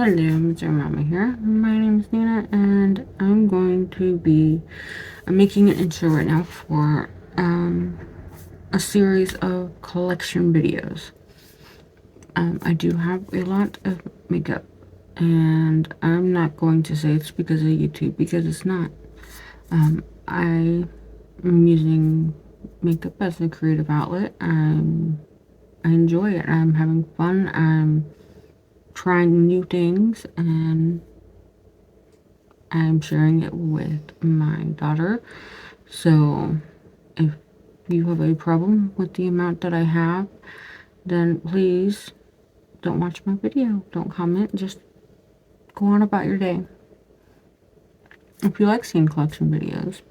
Hello, Mr. Mama here. My name is Nina, and I'm going to be making an intro right now for a series of collection videos. I do have a lot of makeup, and I'm not going to say it's because of YouTube, because it's not. I am using makeup as a creative outlet. I enjoy it. I'm having fun. I'm trying new things, and I'm sharing it with my daughter. So if you have a problem with the amount that I have, then please don't watch my video. Don't comment. Just go on about your day. If you like seeing collection videos,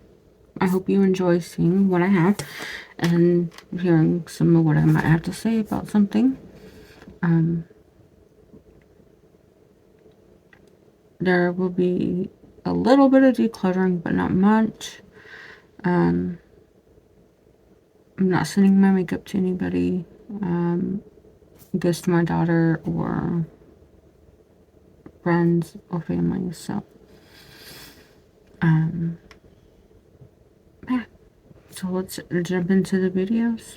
I hope you enjoy seeing what I have and hearing some of what I might have to say about something. There will be a little bit of decluttering, but not much. I'm not sending my makeup to anybody. It goes to my daughter or friends or family. So, yeah. So let's jump into the videos.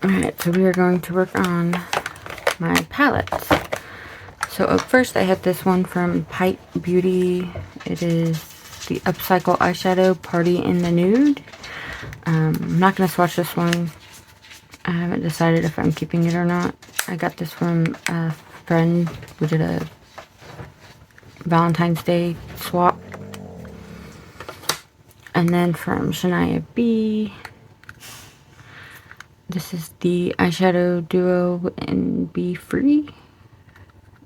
Alright, so we are going to work on my palettes. So up first I have this one from Pipe Beauty. It is the Upcycle Eyeshadow Party in the Nude. I'm not going to swatch this one. I haven't decided if I'm keeping it or not. I got this from a friend. We did a Valentine's Day swap. And then from Shania B, this is the eyeshadow duo in Be Free.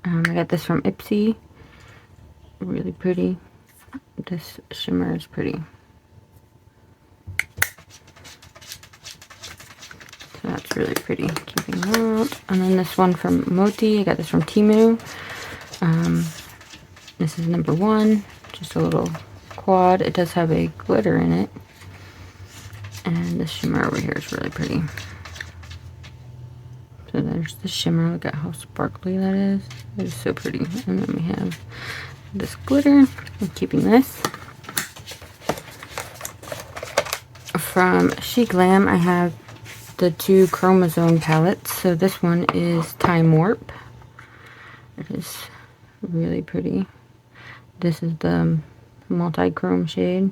I got this from Ipsy. Really pretty. This shimmer is pretty. So that's really pretty. Keeping that. And then this one from Moti. I got this from Temu. This is number 1. Just a little quad. It does have a glitter in it. And the shimmer over here is really pretty. So there's the shimmer. Look at how sparkly that is. It is so pretty. And then we have this glitter. I'm keeping this. From She Glam, I have the 2 chromosome palettes. So this one is Time Warp. It is really pretty. This is the multi-chrome shade.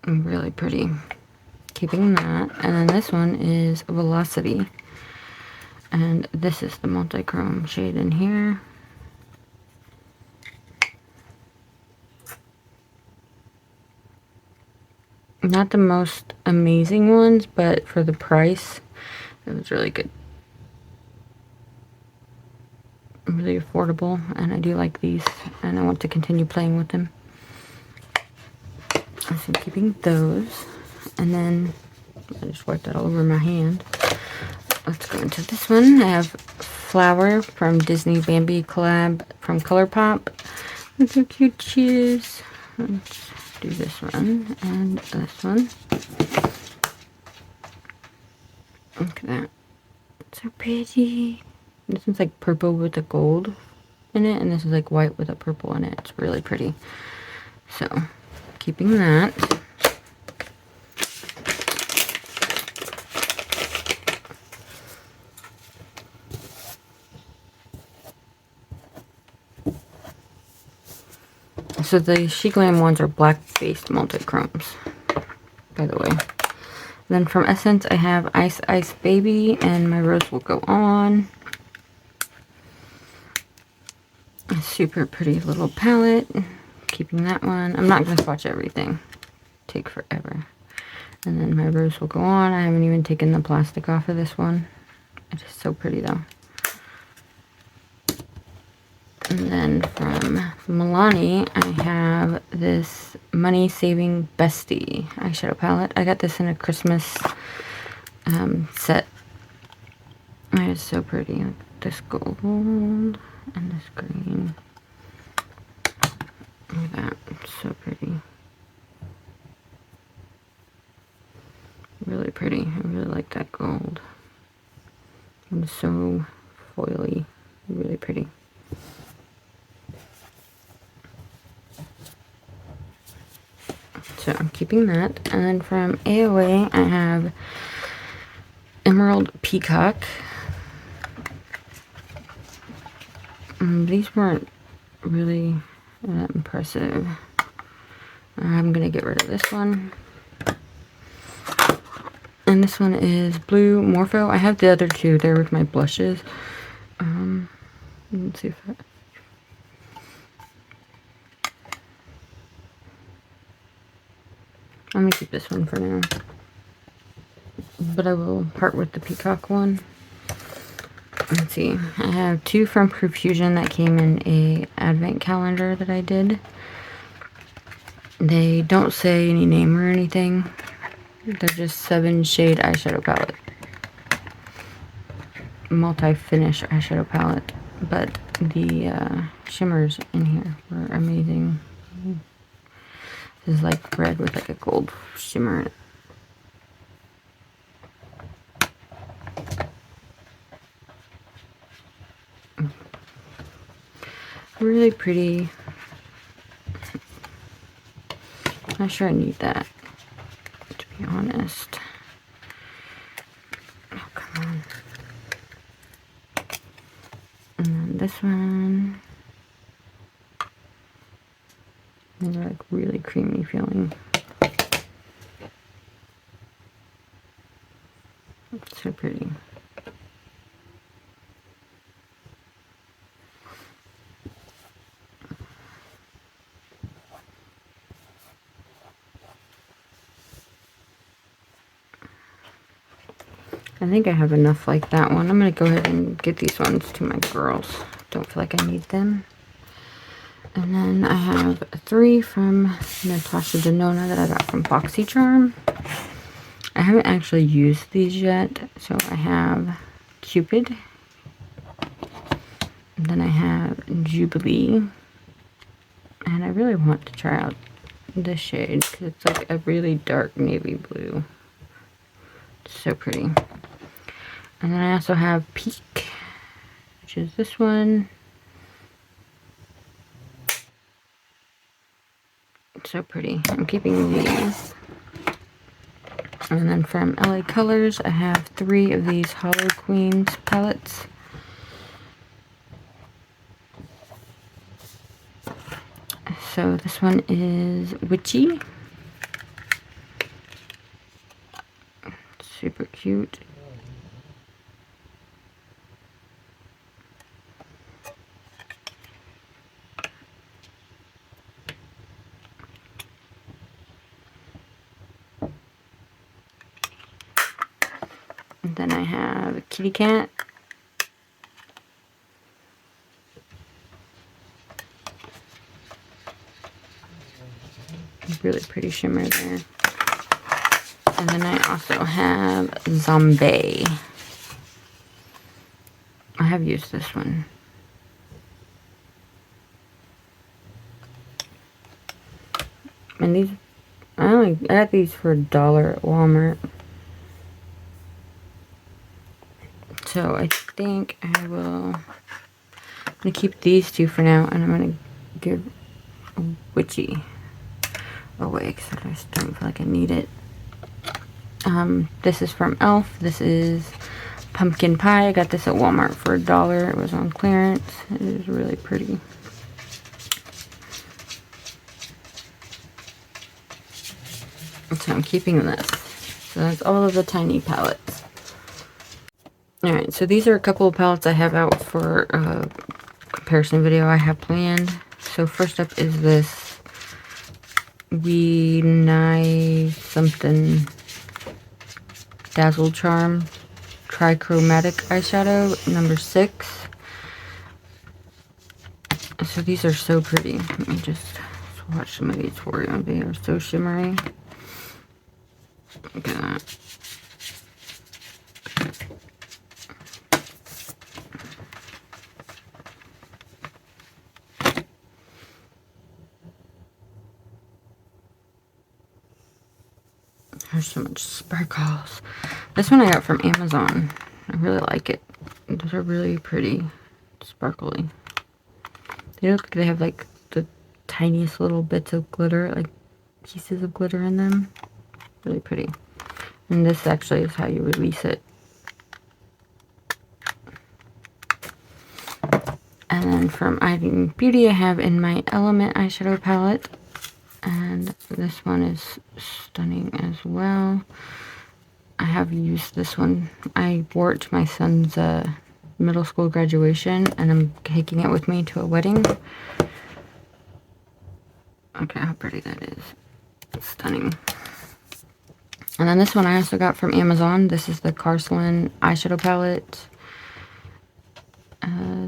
Really pretty. Keeping that. And then this one is Velocity. And this is the multi-chrome shade in here. Not the most amazing ones, but for the price, it was really good. Really affordable, and I do like these, and I want to continue playing with them. So I'm keeping those, and then I just wiped that all over my hand. Let's go into this one. I have Flower from Disney Bambi collab from ColourPop. Look how cute she is. Let's do this one and this one. Look at that. It's so pretty. This one's like purple with a gold in it, and this is like white with a purple in it. It's really pretty. So, keeping that. So the She Glam ones are black-based multi-chromes, by the way. Then from Essence, I have Ice Ice Baby, and My Rose Will Go On. A super pretty little palette. Keeping that one. I'm not going to swatch everything. Take forever. And then My Rose Will Go On. I haven't even taken the plastic off of this one. It is so pretty though. And then from Milani, I have this Money Saving Bestie eyeshadow palette. I got this in a Christmas set. It is so pretty. Like this gold and this green. Look at that. It's so pretty. really pretty. I really like that gold. It's so foily, really pretty. So I'm keeping that. And then from AOA, I have Emerald Peacock. These weren't really that impressive. I'm gonna get rid of this one. And this one is Blue Morpho. I have the other two there with my blushes. Let's see if I... I'm gonna keep this one for now. But I will part with the peacock one. Let's see. I have two from Profusion that came in a advent calendar that I did. They don't say any name or anything. They're just 7-shade eyeshadow palette. Multi-finish eyeshadow palette. But the shimmers in here were amazing. This is like red with like a gold shimmer in it. Really pretty. Not sure I need that, to be honest. Oh, come on. And then this one. These are like really creamy feeling. It's so pretty. I think I have enough like that one. I'm going to go ahead and get these ones to my girls. Don't feel like I need them. And then I have 3 from Natasha Denona that I got from BoxyCharm. I haven't actually used these yet. So I have Cupid. And then I have Jubilee. And I really want to try out this shade because it's like a really dark navy blue. It's so pretty. And then I also have Peak, which is this one. It's so pretty. I'm keeping these. And then from LA Colors, I have 3 of these Hollow Queens palettes. So this one is Witchy. Super cute. And then I have Kitty Cat. Really pretty shimmer there. And then I also have Zombie. I have used this one. And these, I got these for $1 at Walmart. So I think I will, I'm gonna keep these 2 for now, and I'm gonna give Witchy away because I just don't feel like I need it. This is from Elf. This is Pumpkin Pie. I got this at Walmart for $1. It was on clearance. It is really pretty. So I'm keeping this. So that's all of the tiny palettes. Alright, so these are a couple of palettes I have out for a comparison video I have planned. So first up is this We Nice something Dazzle Charm Trichromatic eyeshadow, number 6. So these are so pretty. Let me just swatch some of these for you. They are so shimmery. Look at that. They're so much sparkles. This one I got from Amazon. I really like it. Those are really pretty, sparkly. They look like they have like the tiniest little bits of glitter, like pieces of glitter in them. Really pretty. And this actually is how you release it. And then from Ivy Beauty, I have in my Element eyeshadow palette. And this one is stunning as well. I have used this one. I wore it to my son's middle school graduation, and I'm taking it with me to a wedding. Okay, how pretty that is. It's stunning. And then this one I also got from Amazon. This is the Carcelin eyeshadow palette.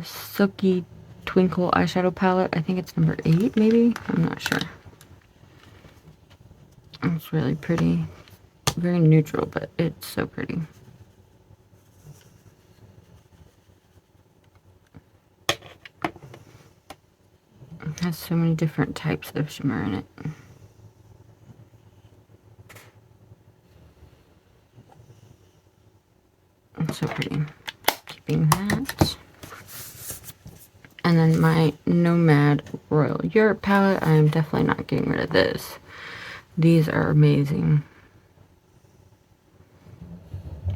Silky Twinkle eyeshadow palette. I think it's number 8, maybe? I'm not sure. It's really pretty. Very neutral, but it's so pretty. It has so many different types of shimmer in it. It's so pretty. Keeping that. And then my Nomad Royal Europe palette. I am definitely not getting rid of this. These are amazing.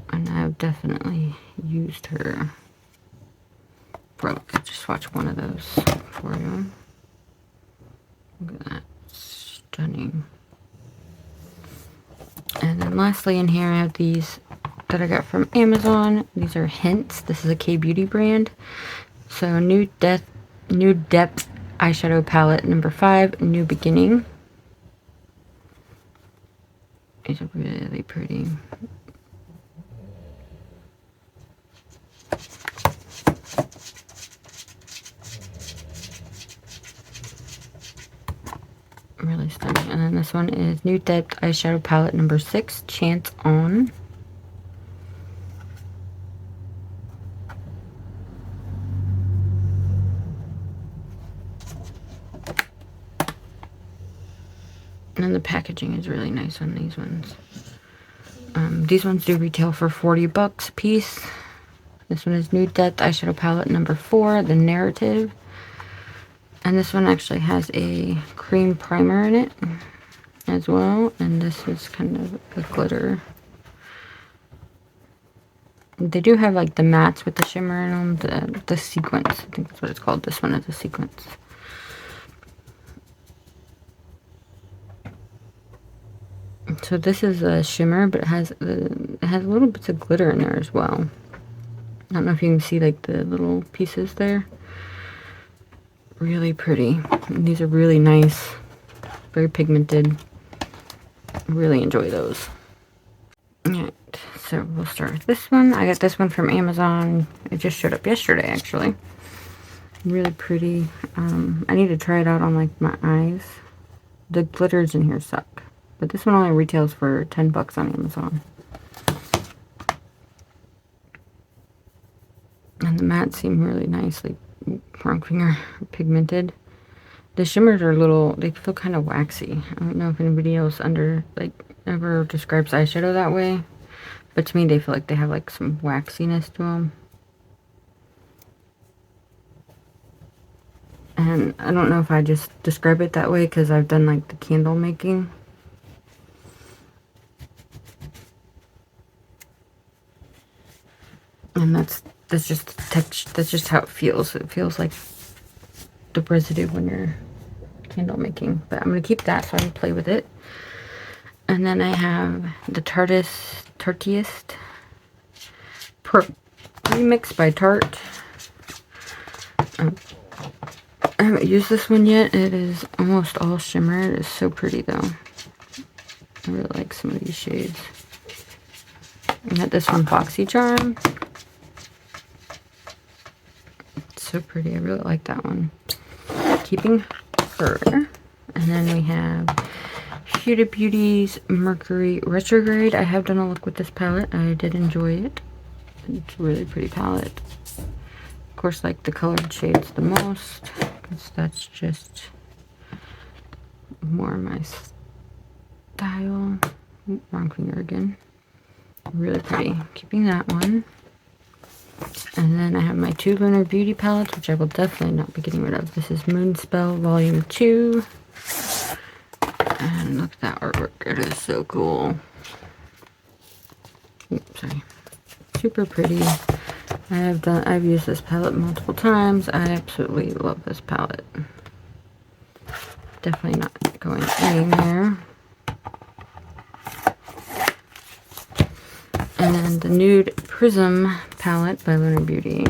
And I've definitely used her. Bro, I just swatched one of those for you. Look at that. Stunning. And then lastly in here I have these that I got from Amazon. These are Hints. This is a K-Beauty brand. So New Depth eyeshadow palette number 5, New Beginning. These are really pretty. Really stunning. And then this one is New Depth eyeshadow palette number 6, Chance On. And the packaging is really nice on these ones. These ones do retail for $40 a piece. This one is New Depth eyeshadow palette number 4, The Narrative. And this one actually has a cream primer in it as well. And this is kind of a glitter. They do have like the mattes with the shimmer in them, the sequence. I think that's what it's called. This one is a sequence. So this is a shimmer, but it has little bits of glitter in there as well. I don't know if you can see like the little pieces there. Really pretty. And these are really nice, very pigmented. Really enjoy those. Alright, so we'll start with this one. I got this one from Amazon. It just showed up yesterday, actually. Really pretty. I need to try it out on like my eyes. The glitters in here suck. But this one only retails for $10 on Amazon. And the mattes seem really nice, like wrong finger pigmented. The shimmers are they feel kind of waxy. I don't know if anybody else ever describes eyeshadow that way. But to me, they feel like they have like some waxiness to them. And I don't know if I just describe it that way because I've done like the candle making. And that's just how it feels. It feels like the residue when you're candle making. But I'm gonna keep that so I can play with it. And then I have the Tarteist Remix by Tarte. I haven't used this one yet. It is almost all shimmer. It is so pretty though. I really like some of these shades. I got this one BoxyCharm. So pretty. I really like that one. Keeping her. And then we have Huda Beauty's Mercury Retrograde. I have done a look with this palette. I did enjoy it. It's a really pretty palette. Of course, like the colored shades the most, because that's just more my style. Ooh, wrong finger again. Really pretty. Keeping that one. And then I have my 2 Lunar Beauty palettes, which I will definitely not be getting rid of. This is Moonspell Volume 2. And look at that artwork. It is so cool. Oops, sorry. Super pretty. I've used this palette multiple times. I absolutely love this palette. Definitely not going anywhere. And then the Nude Prism palette by Lunar Beauty.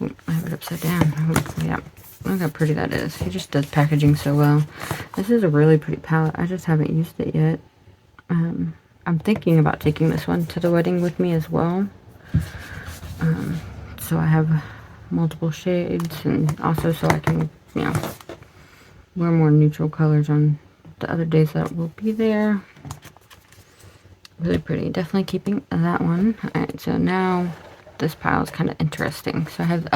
Ooh, I have it upside down. Ooh, yeah. Look how pretty that is. He just does packaging so well. This is a really pretty palette. I just haven't used it yet. I'm thinking about taking this one to the wedding with me as well. So I have multiple shades, and also so I can, you know, wear more neutral colors on the other days that will be there. Really pretty. Definitely keeping that one. Alright, so now this pile is kind of interesting. So I have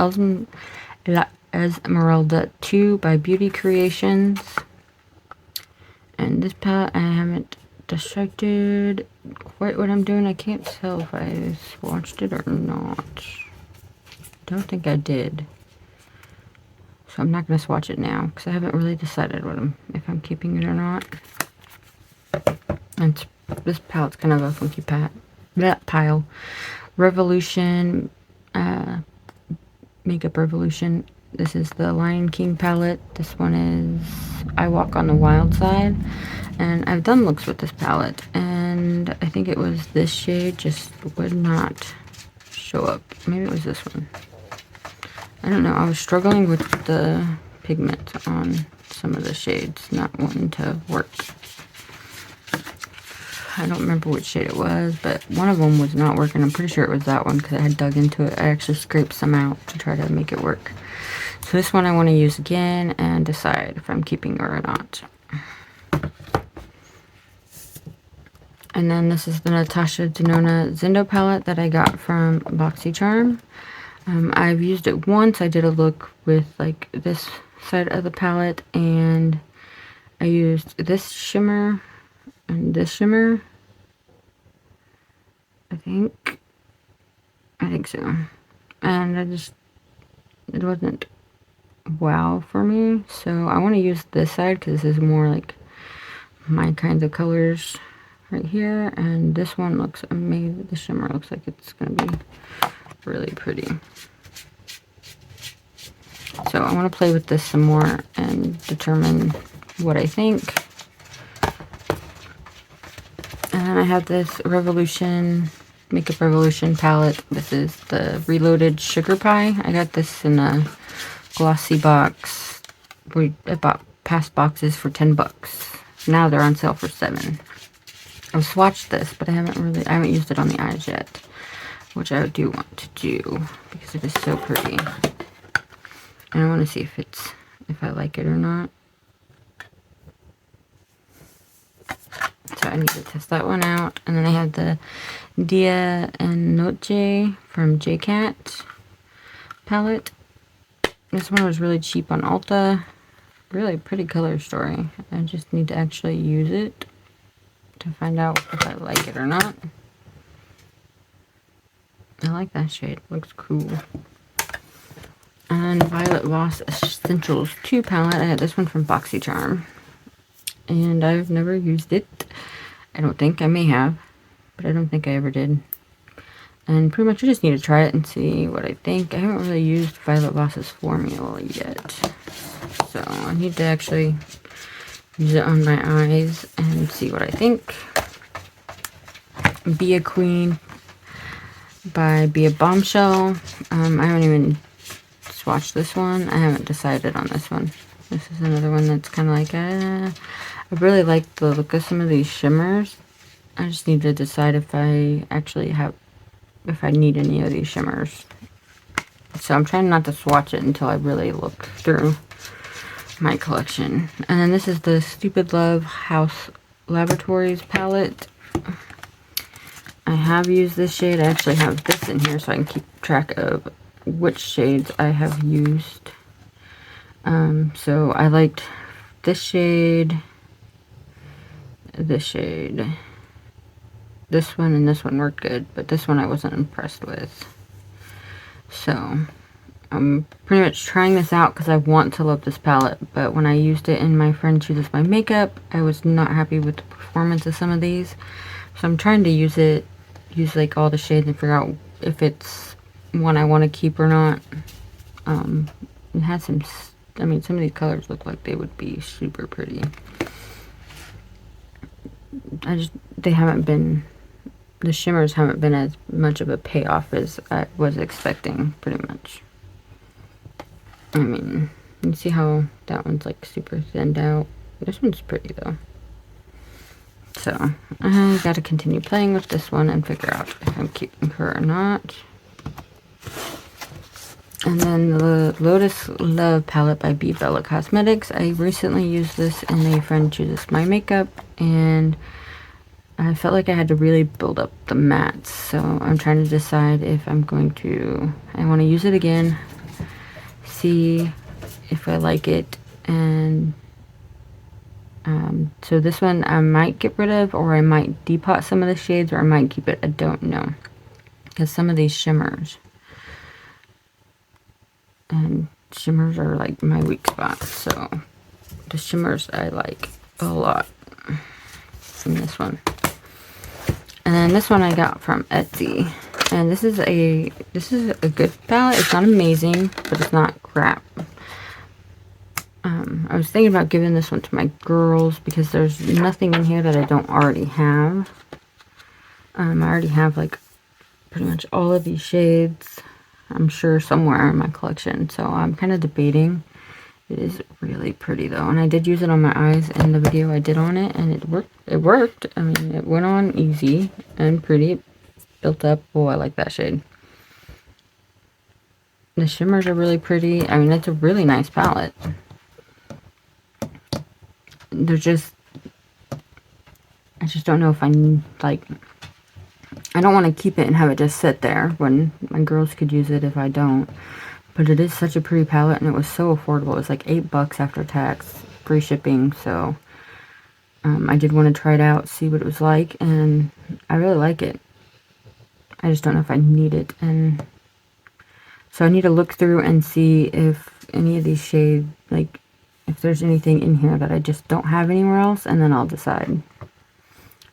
Esmeralda 2 by Beauty Creations. And this palette I haven't decided quite what I'm doing. I can't tell if I swatched it or not. Don't think I did. So I'm not going to swatch it now because I haven't really decided if I'm keeping it or not. And this palette's kind of a funky pile. Revolution, Makeup Revolution. This is the Lion King palette. This one is I Walk on the Wild Side. And I've done looks with this palette. And I think it was this shade just would not show up. Maybe it was this one. I don't know. I was struggling with the pigment on some of the shades. Not wanting to work. I don't remember which shade it was, but one of them was not working. I'm pretty sure it was that one because I had dug into it. I actually scraped some out to try to make it work. So this one I want to use again and decide if I'm keeping it or not. And then this is the Natasha Denona Zindo palette that I got from BoxyCharm. I've used it once. I did a look with like this side of the palette, and I used this shimmer and this shimmer. I think so. And it wasn't wow for me. So I want to use this side because this is more like my kinds of colors right here. And this one looks amazing. The shimmer looks like it's going to be really pretty. So I want to play with this some more and determine what I think. And then I have this Makeup Revolution palette. This is the Reloaded Sugar Pie. I got this in a glossy box. I bought past boxes for 10 bucks. Now they're on sale for 7. I've swatched this, but I haven't used it on the eyes yet, which I do want to do because it is so pretty. And I want to see if I like it or not. So I need to test that one out. And then I have the Dia and Noche from JCat palette. This one was really cheap on Ulta. Really pretty color story. I just need to actually use it to find out if I like it or not. I like that shade. Looks cool. And Violet Voss Essentials 2 palette. I got this one from BoxyCharm. And I've never used it. I don't think. I may have. But I don't think I ever did. And pretty much I just need to try it and see what I think. I haven't really used Violet Voss's formula yet. So I need to actually use it on my eyes and see what I think. Be a Queen by Be a Bombshell. I haven't even swatched this one. I haven't decided on this one. This is another one that's kind of like, I really like the look of some of these shimmers. I just need to decide if I actually if I need any of these shimmers. So I'm trying not to swatch it until I really look through my collection. And then this is the Stupid Love House Laboratories palette. I have used this shade. I actually have this in here so I can keep track of which shades I have used. So I liked this shade, this shade. This one and this one worked good, but this one I wasn't impressed with. So I'm pretty much trying this out because I want to love this palette, but when I used it in My Friend Chooses My Makeup, I was not happy with the performance of some of these. So I'm trying to use like all the shades and figure out if it's one I want to keep or not. It has some, I mean, some of these colors look like they would be super pretty. They haven't been, the shimmers haven't been as much of a payoff as I was expecting, pretty much. I mean, you see how that one's like super thinned out. This one's pretty though. So I gotta continue playing with this one and figure out if I'm keeping her or not. And then the Lotus Love palette by Be Bella Cosmetics. I recently used this in A Friend Chooses My Makeup, and I felt like I had to really build up the mattes. So I'm trying to decide if I'm going to, I want to use it again, see if I like it, and so this one I might get rid of, or I might depot some of the shades, or I might keep it. I don't know, because some of these shimmers are like my weak spot. So the shimmers I like a lot in this one. And then this one I got from Etsy, and this is a good palette. It's not amazing, but it's not crap. I was thinking about giving this one to my girls because there's nothing in here that I don't already have. I already have like pretty much all of these shades, I'm sure, somewhere in my collection. So I'm kind of debating. It is really pretty though, and I did use it on my eyes in the video I did on it, and it worked. I mean, it went on easy and pretty. It built up. Oh, I like that shade. The shimmers are really pretty. I mean, it's a really nice palette. They're just, I just don't know if I need, like, I don't want to keep it and have it just sit there when my girls could use it if I don't. But it is such a pretty palette, and it was so affordable. It was like $8 after tax, free shipping. So I did want to try it out, see what it was like, and I really like it. I just don't know if I need it, and so I need to look through and see if any of these shades, like, if there's anything in here that I just don't have anywhere else, and then I'll decide.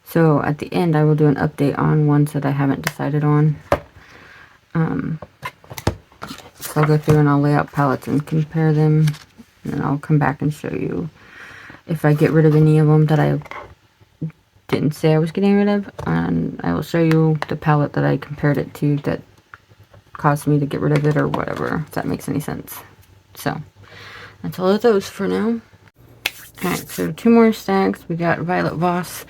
So at the end, I will do an update on ones that I haven't decided on. So I'll go through and I'll lay out palettes and compare them, and then I'll come back and show you if I get rid of any of them that I didn't say I was getting rid of, and I will show you the palette that I compared it to that caused me to get rid of it or whatever, if that makes any sense. So that's all of those for now. Alright, so 2 more stacks. We got Violet Voss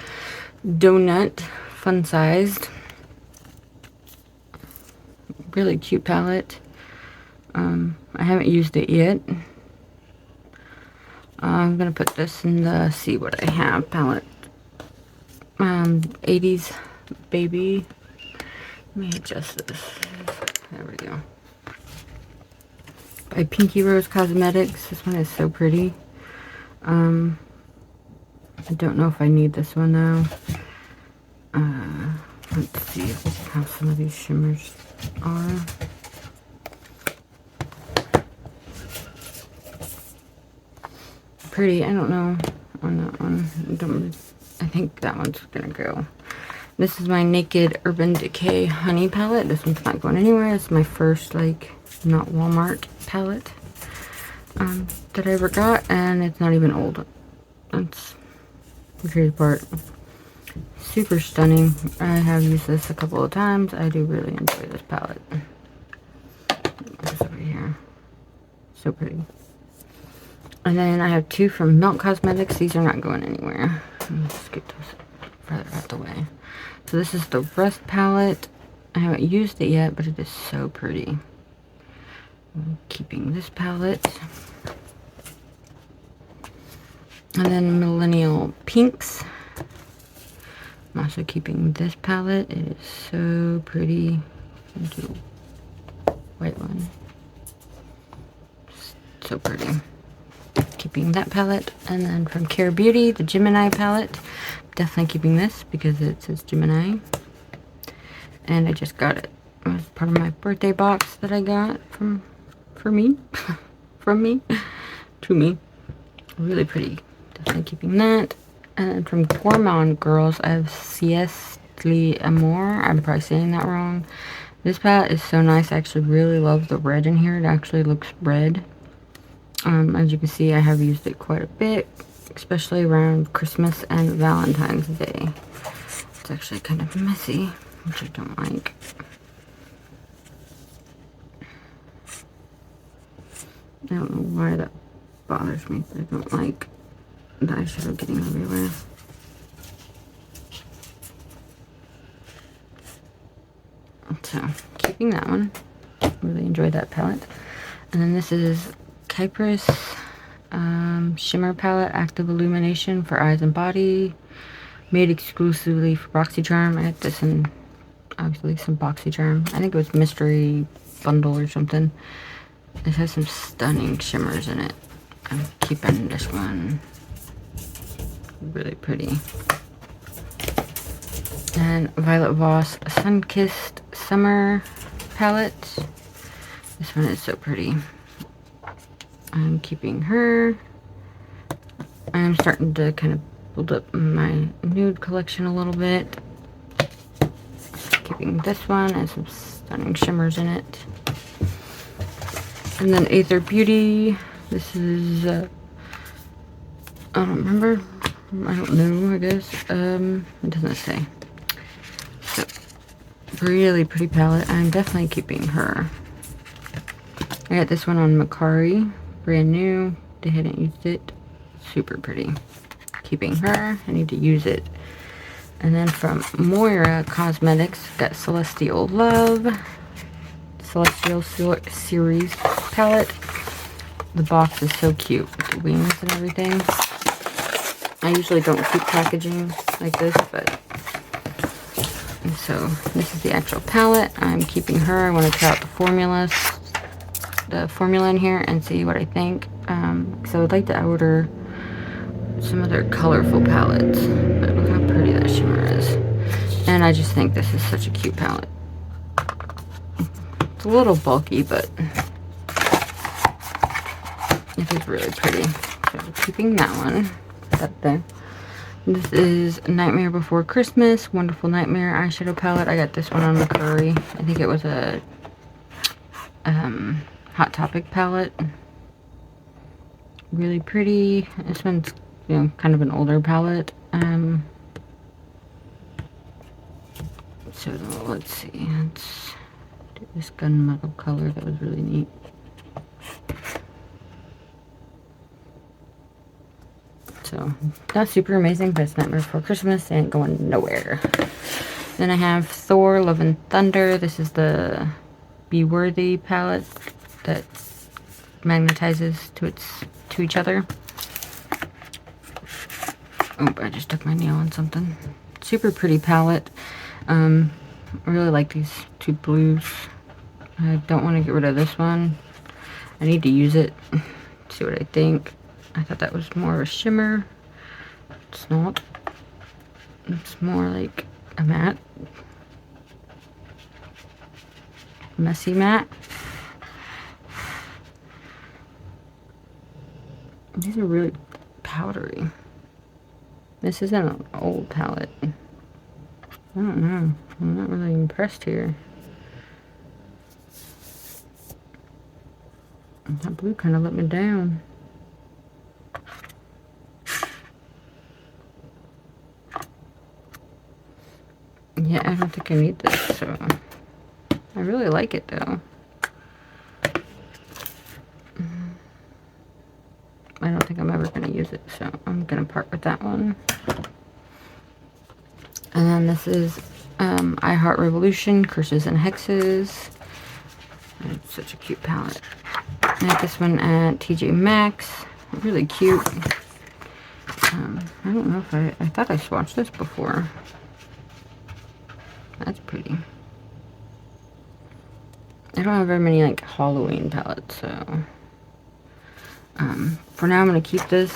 Donut, fun sized. Really cute palette. I haven't used it yet. I'm gonna put this in the See What I Have palette. 80s Baby. Let me adjust this. There we go. By Pinky Rose Cosmetics. This one is so pretty. I don't know if I need this one though. Let's see how some of these shimmers are. Pretty. I don't know on that one. I think that one's gonna go. This is my Naked Urban Decay Honey palette. This one's not going anywhere. It's my first, like, not Walmart palette that I ever got, and it's not even old. That's the crazy part. Super stunning. I have used this a couple of times. I do really enjoy this palette. What's over here? So pretty. And then I have 2 from Milk Cosmetics. These are not going anywhere. Let me just get those further out the way. So this is the Rust palette. I haven't used it yet, but it is so pretty. I'm keeping this palette. And then Millennial Pinks. I'm also keeping this palette. It is so pretty. I'll do a white one. So pretty. Keeping that palette. And then from Care Beauty, the Gemini palette. definitely keeping this because it says Gemini. And I just got it. It was part of my birthday box that I got for me. From me. To me. Really pretty. Definitely keeping that. And then from Gourmand Girls, I have Sieste Amour. I'm probably saying that wrong. This palette is so nice. I actually really love the red in here. It actually looks red. As you can see, I have used it quite a bit, especially around Christmas and Valentine's Day. It's actually kind of messy, which I don't like. I don't know why that bothers me, but I don't like the eyeshadow getting everywhere. So, keeping that one. Really enjoyed that palette. And then this is Kypris Shimmer Palette, Active Illumination for Eyes and Body. Made exclusively for BoxyCharm. I had this in, obviously, some BoxyCharm. I think it was Mystery Bundle or something. It has some stunning shimmers in it. I'm keeping this one. Really pretty. And Violet Voss Sun-Kissed Summer Palette. This one is so pretty. I'm keeping her. I'm starting to kind of build up my nude collection a little bit. Keeping this one and some stunning shimmers in it. And then Aether Beauty. This is, I don't remember. I don't know, I guess. It doesn't say. So, really pretty palette. I'm definitely keeping her. I got this one on Macari. Brand new. They hadn't used it. Super pretty. Keeping her. I need to use it. And then from Moira Cosmetics, got Celestial Love. Celestial Series palette. The box is so cute with the wings and everything. I usually don't keep packaging like this, but... And so, this is the actual palette. I'm keeping her. I want to try out the formula in here and see what I think. So I would like to order some other colorful palettes. But look how pretty that shimmer is. And I just think this is such a cute palette. It's a little bulky, but it is really pretty. So keeping that one. Up there. This is Nightmare Before Christmas, Wonderful Nightmare eyeshadow palette. I got this one on Macari. I think it was a Hot Topic palette. Really pretty. This one's, you know, kind of an older palette. So let's see. Let's do this gunmetal color. That was really neat. So, not super amazing, but it's Nightmare Before Christmas. They ain't going nowhere. Then I have Thor, Love and Thunder. This is the Be Worthy palette that magnetizes to each other. Oh, I just stuck my nail on something. Super pretty palette. I really like these two blues. I don't want to get rid of this one. I need to use it. See what I think. I thought that was more of a shimmer. It's not. It's more like a matte. Messy matte. These are really powdery. This isn't an old palette. I don't know. I'm not really impressed here. That blue kind of let me down. Yeah, I don't think I need this, so I really like it though. I don't think I'm ever going to use it, so I'm going to part with that one. And then this is I Heart Revolution, Curses and Hexes. It's such a cute palette. I got this one at TJ Maxx. Really cute. I don't know if I thought I swatched this before. That's pretty. I don't have very many like Halloween palettes, so for now I'm gonna keep this.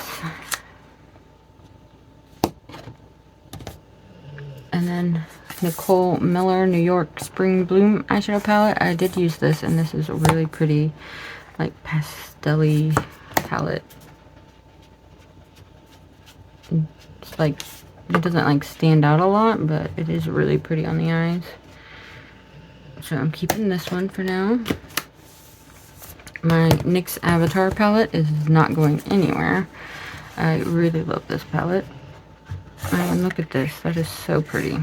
then Nicole Miller New York Spring Bloom eyeshadow palette. I did use this, and this is a really pretty, like, pastel-y palette. It's like, it doesn't like stand out a lot, but it is really pretty on the eyes. So I'm keeping this one for now. My NYX Avatar palette is not going anywhere. I really love this palette. And look at this, that is so pretty.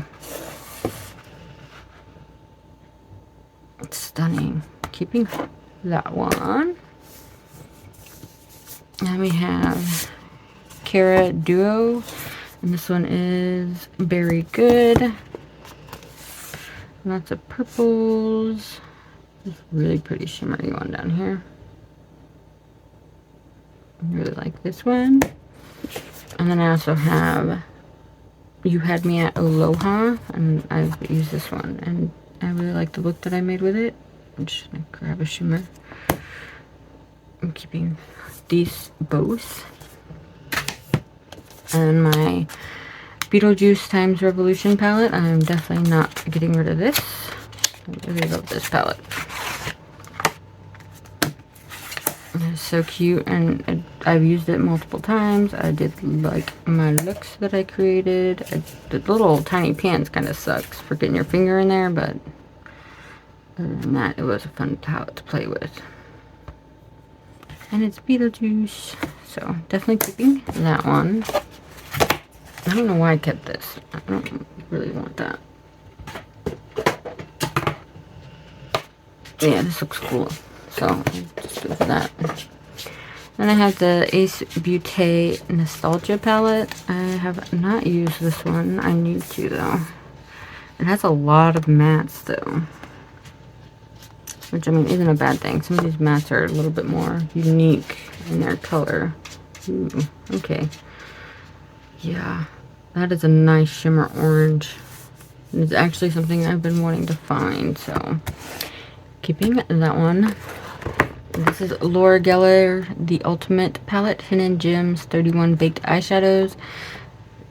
It's stunning. Keeping that one. And we have Cara Duo, and this one is Very Good. Lots of purples. This really pretty shimmery one down here. I really like this one. And then I also have You Had Me at Aloha, and I've used this one, and I really like the look that I made with it. I'm just gonna grab a shimmer. I'm keeping these both. And my Beetlejuice times Revolution palette, I'm definitely not getting rid of this. I really love this palette. It's so cute, and I've used it multiple times. I did like my looks that I created. The little tiny pans kind of sucks for getting your finger in there, but other than that, it was a fun palette to play with. And it's Beetlejuice, so definitely keeping that one. I don't know why I kept this. I don't really want that. Yeah, this looks cool, so I'll just go for that. Then I have the Ace Beauté Nostalgia palette. I have not used this one. I need to, though. It has a lot of mattes, though, which, I mean, isn't a bad thing. Some of these mattes are a little bit more unique in their color. Ooh, okay. Yeah, that is a nice shimmer orange. It's actually something I've been wanting to find, so keeping that one. This is Laura Geller, the Ultimate Palette, Hidden Gems 31 Baked Eyeshadows.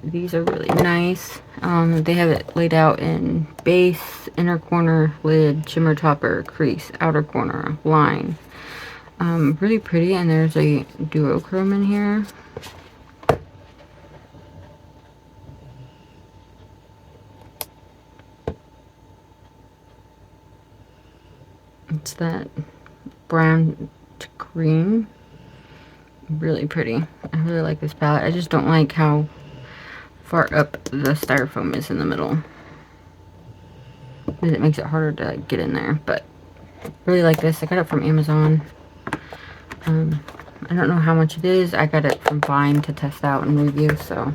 These are really nice. They have it laid out in base, inner corner, lid, shimmer topper, crease, outer corner, line. Really pretty, and there's a duochrome in here. It's that brown to cream. Really pretty. I really like this palette. I just don't like how far up the styrofoam is in the middle. It makes it harder to get in there, but really like this. I got it from Amazon. I don't know how much it is. I got it from Vine to test out and review, so.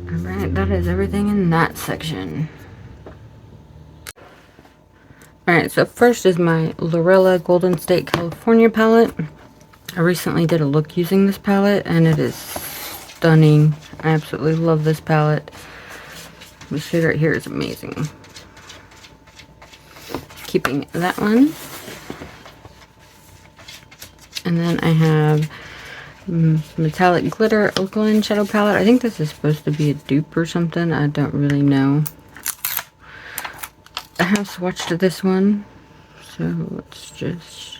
Alright, that is everything in that section. Alright, so first is my Lorella Golden State California palette. I recently did a look using this palette, and it is stunning. I absolutely love this palette. This shade right here is amazing. Keeping that one. And then I have Metallic Glitter Oakland Shadow Palette. I think this is supposed to be a dupe or something. I don't really know. I have swatched this one, so let's just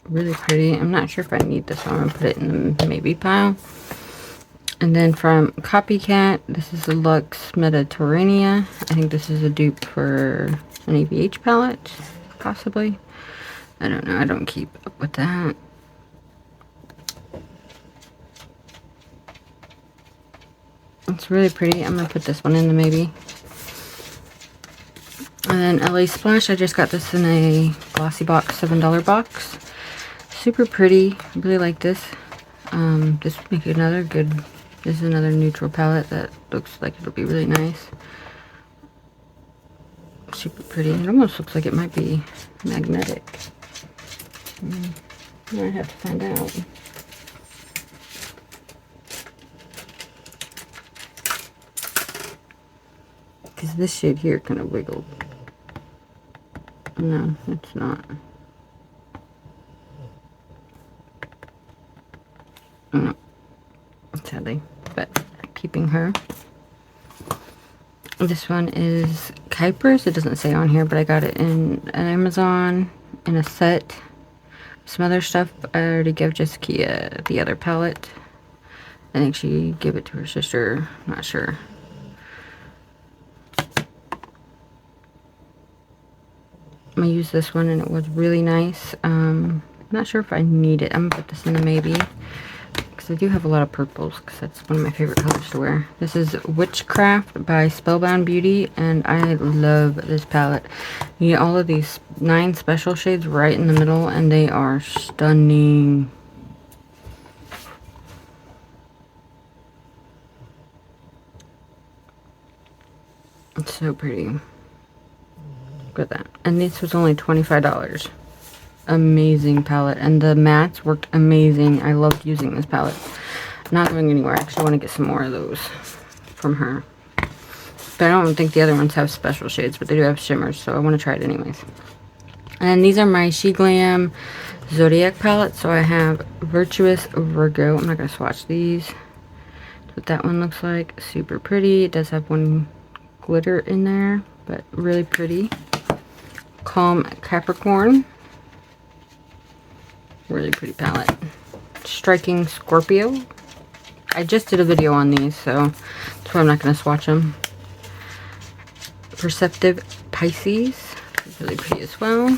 really pretty. I'm not sure if I need this one. I'm gonna put it in the maybe pile. And then from Copycat, this is the Luxe Mediterranean. I think this is a dupe for an ABH palette, possibly. I don't know. I don't keep up with that. It's really pretty. I'm going to put this one in the maybe. And then LA Splash. I just got this in a glossy box, $7 box. Super pretty. I really like this. This would make another good... This is another neutral palette that looks like it'll be really nice. Super pretty. It almost looks like it might be magnetic. I have to find out. Because this shade here kind of wiggled. No, it's not. No. sadly, but keeping her. This one is Kuiper's. It doesn't say on here, but I got it in Amazon in a set. Some other stuff. I already gave Jessica the other palette. I think she gave it to her sister. I'm not sure. I'm gonna use this one, and it was really nice. I'm not sure if I need it. I'm gonna put this in the maybe, because I do have a lot of purples, because that's one of my favorite colors to wear. This is Witchcraft by Spellbound Beauty, and I love this palette. You get all of these 9 special shades right in the middle, and they are stunning. It's so pretty. Look at that. And this was only $25. Amazing palette. And the mattes worked amazing. I loved using this palette. Not going anywhere. I actually want to get some more of those from her. But I don't think the other ones have special shades, but they do have shimmers, so I want to try it anyways. And these are my She Glam Zodiac palettes. So I have Virtuous Virgo. I'm not going to swatch these. That's what that one looks like. Super pretty. It does have one glitter in there, but really pretty. Calm Capricorn. Really pretty palette. Striking Scorpio. I just did a video on these, so that's why I'm not going to swatch them. Perceptive Pisces. Really pretty as well.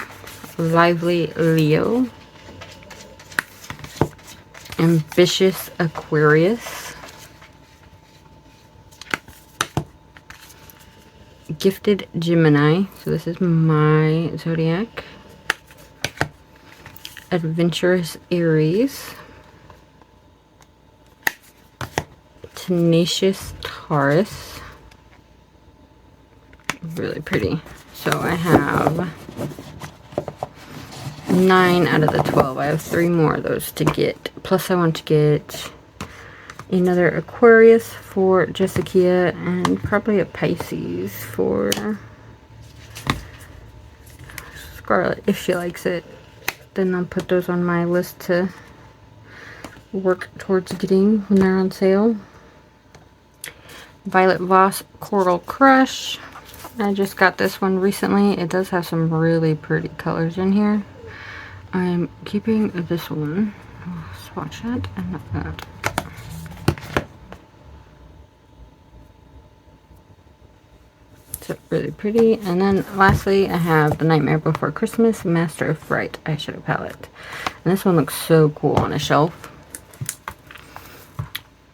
Lively Leo. Ambitious Aquarius. Gifted Gemini. So this is my zodiac. Adventurous Aries. Tenacious Taurus. Really pretty. So I have 9 out of the 12. I have 3 more of those to get. Plus I want to get another Aquarius for Jessica, and probably a Pisces for Scarlett if she likes it. Then I'll put those on my list to work towards getting when they're on sale. Violet Voss Coral Crush. I just got this one recently. It does have some really pretty colors in here. I'm keeping this one. I'll swatch that and not that. So really pretty. And then lastly, I have the Nightmare Before Christmas Master of Fright eyeshadow palette. And this one looks so cool on a shelf.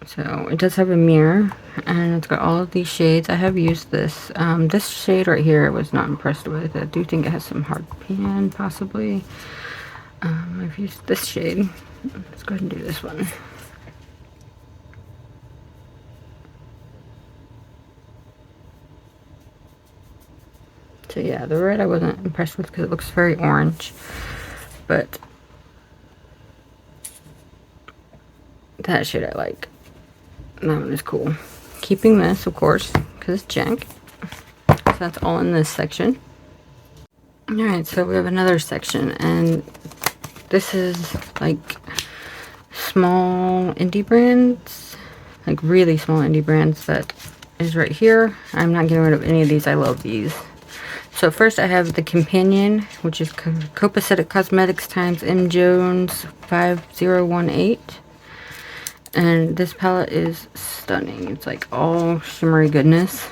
So it does have a mirror, and it's got all of these shades. I have used this. This shade right here I was not impressed with. I do think it has some hard pan, possibly. I've used this shade. Let's go ahead and do this one. So yeah, the red I wasn't impressed with because it looks very orange. But that shade I like. That one is cool. Keeping this, of course, because it's junk. So that's all in this section. Alright, so we have another section, and this is like small indie brands. Like really small indie brands that is right here. I'm not getting rid of any of these. I love these. So first I have the Companion, which is Copacetic Cosmetics times M. Jones 5018. And this palette is stunning. It's like all shimmery goodness.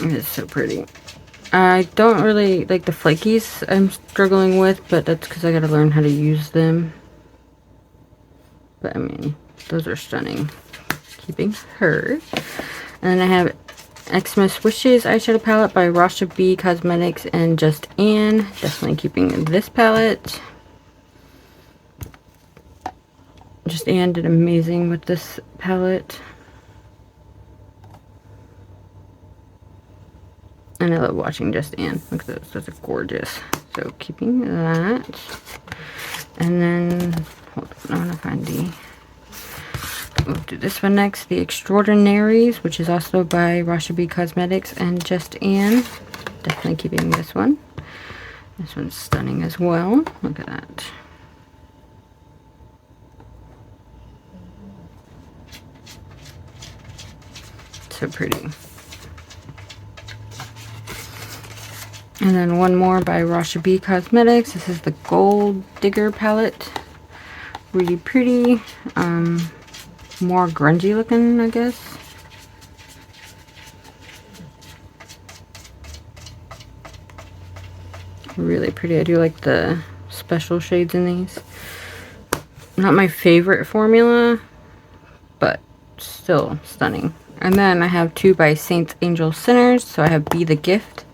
It is so pretty. I don't really like the flakies I'm struggling with, but that's because I gotta learn how to use them. But I mean, those are stunning. Keeping her. And then I have Xmas Wishes eyeshadow palette by Rasha B Cosmetics and Just Anne. Definitely keeping this palette. Just Anne did amazing with this palette. And I love watching Just Anne. Look at those. Those are gorgeous. So keeping that. And then, hold on, I want to find the... We'll do this one next. The Extraordinaries, which is also by Rasha B Cosmetics and Just Anne. Definitely keeping this one. This one's stunning as well. Look at that. so pretty. And then one more by Rasha B Cosmetics. This is the Gold Digger palette. Really pretty. More grungy looking, I guess. Really pretty. I do like the special shades in these. Not my favorite formula, but still stunning. And then I have two by Saints, Angels, Sinners. So I have Be the Gift,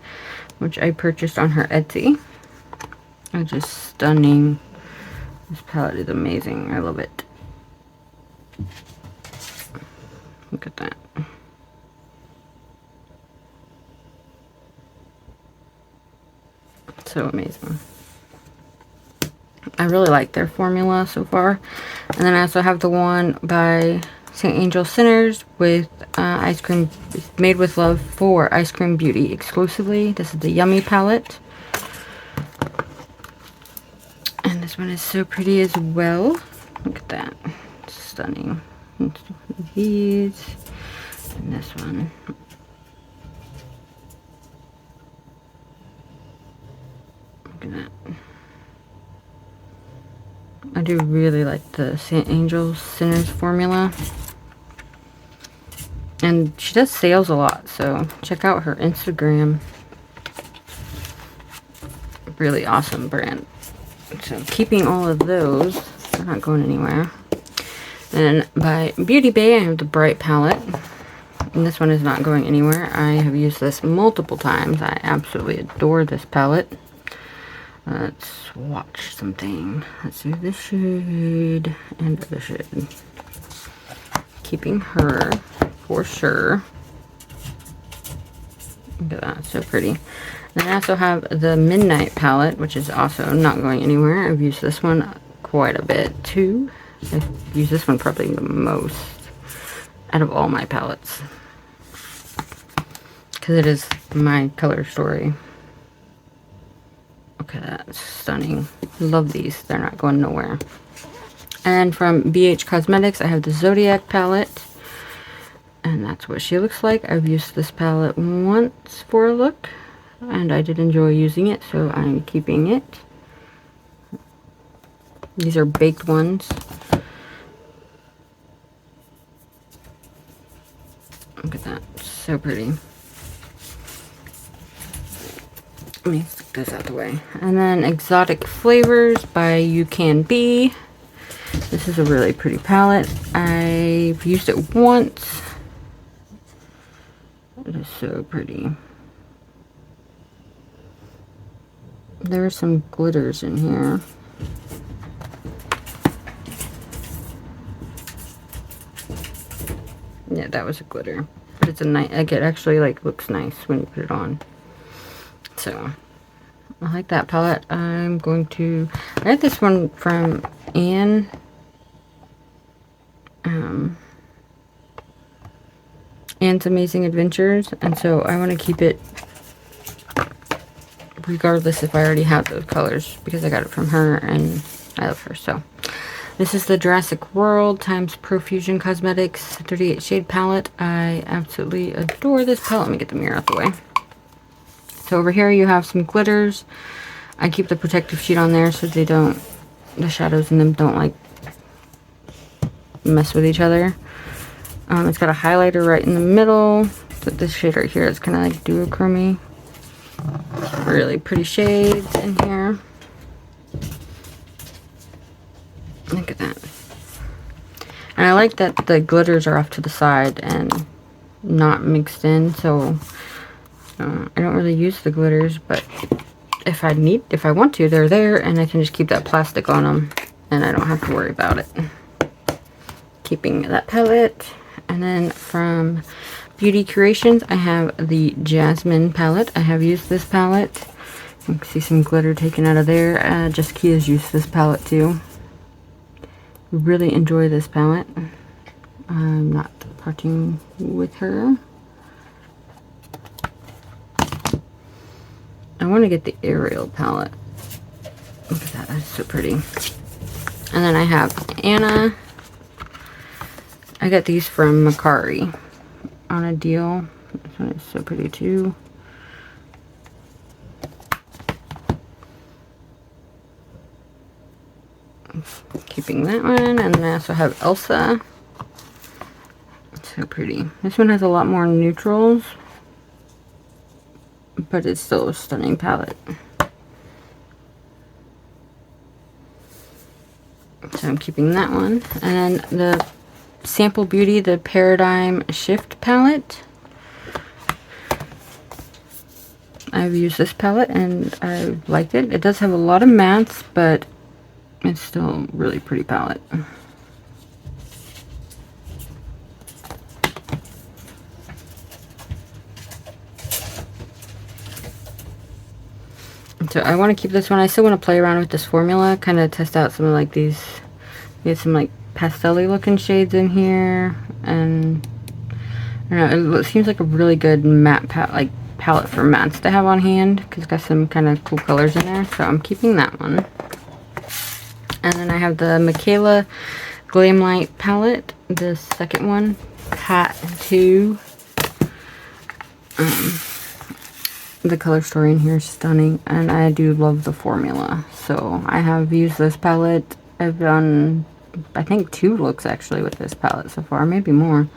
which I purchased on her Etsy. It's just stunning. This palette is amazing. I love it. Look at that. So amazing. I really like their formula so far. And then I also have the one by St. Angel Sinners with ice cream, made with love for Ice Cream Beauty exclusively. This is the Yummy palette. And this one is so pretty as well. Look at that. It's stunning. These. And this one. Look at that. I do really like the St. Angels Sinners formula. And she does sales a lot, so check out her Instagram. Really awesome brand. So keeping all of those. They're not going anywhere. And by Beauty Bay, I have the Bright palette. And this one is not going anywhere. I have used this multiple times. I absolutely adore this palette. Let's swatch something. Let's do this shade and the shade. Keeping her for sure. Look at that, so pretty. Then I also have the Midnight palette, which is also not going anywhere. I've used this one quite a bit too. I've used this one probably the most out of all my palettes, because it is my color story. Look at that, stunning. Love these, they're not going nowhere. And from BH Cosmetics, I have the Zodiac palette. And that's what she looks like. I've used this palette once for a look, and I did enjoy using it, so I'm keeping it. These are baked ones. Look at that, so pretty. Let me stick this out the way. And then Exotic Flavors by You Can Be. This is a really pretty palette. I've used it once. It is so pretty. There are some glitters in here. Yeah, that was a glitter. But it's a nice, like, it actually like looks nice when you put it on. So I like that palette. I'm going to, I got this one from Anne's Amazing Adventures, and so I want to keep it regardless if I already have those colors, because I got it from her and I love her. So this is the Jurassic World times Profusion Cosmetics 38 shade palette. I absolutely adore this palette. Let me get the mirror out the way. So over here you have some glitters. I keep the protective sheet on there so they don't, the shadows in them don't like mess with each other. It's got a highlighter right in the middle. So this shade right here is kind of like duochrome. Really pretty shades in here. Look at that. And I like that the glitters are off to the side and not mixed in, so I don't really use the glitters, but if I want to, they're there, and I can just keep that plastic on them, and I don't have to worry about it. Keeping that palette. And then from Beauty Creations, I have the Jasmine palette. I have used this palette. You can see some glitter taken out of there. Jessica has used this palette too. Really enjoy this palette. I'm not parting with her. I want to get the Ariel palette. Look at that, that's so pretty. And then I have Anna. I got these from Macari. on a deal. This one is so pretty too. Keeping that one, and then I also have Elsa. So pretty. This one has a lot more neutrals, but it's still a stunning palette. So I'm keeping that one. And then the Sample Beauty, the Paradigm Shift palette. I've used this palette and I liked it. It does have a lot of mattes, but it's still a really pretty palette. So I want to keep this one. I still want to play around with this formula, kind of test out some of like these. Get some like pastel-y looking shades in here, and I don't know. It seems like a really good matte palette for mattes to have on hand because it's got some kind of cool colors in there. So I'm keeping that one. And then I have the Michaela Glam Light palette, the second one, Pat 2. The color story in here is stunning, and I do love the formula. So I have used this palette. I've done, I think, 2 looks actually with this palette so far, maybe more.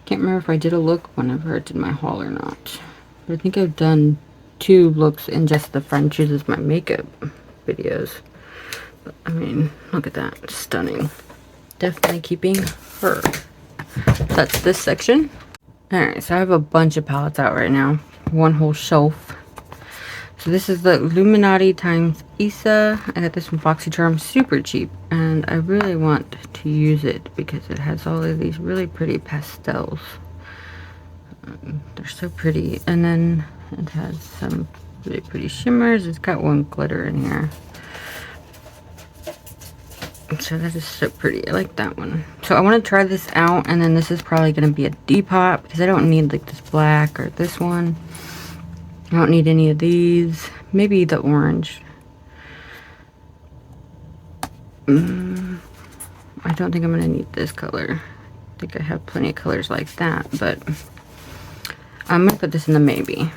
Can't remember if I did a look whenever I did my haul or not. But I think I've done 2 looks in just the Friend Chooses My Makeup videos. But, I mean, look at that. Stunning. Definitely keeping her. That's this section. Alright, so I have a bunch of palettes out right now. One whole shelf. So this is the Illuminati times Issa. I got this from BoxyCharm, super cheap, and I really want to use it because it has all of these really pretty pastels. They're so pretty, and then it has some really pretty shimmers. It's got one glitter in here. So that is so pretty. I like that one. So I want to try this out, and then this is probably going to be a Depop because I don't need like this black or this one. I don't need any of these. Maybe the orange. I don't think I'm going to need this color. I think I have plenty of colors like that, but I'm going to put this in the maybe,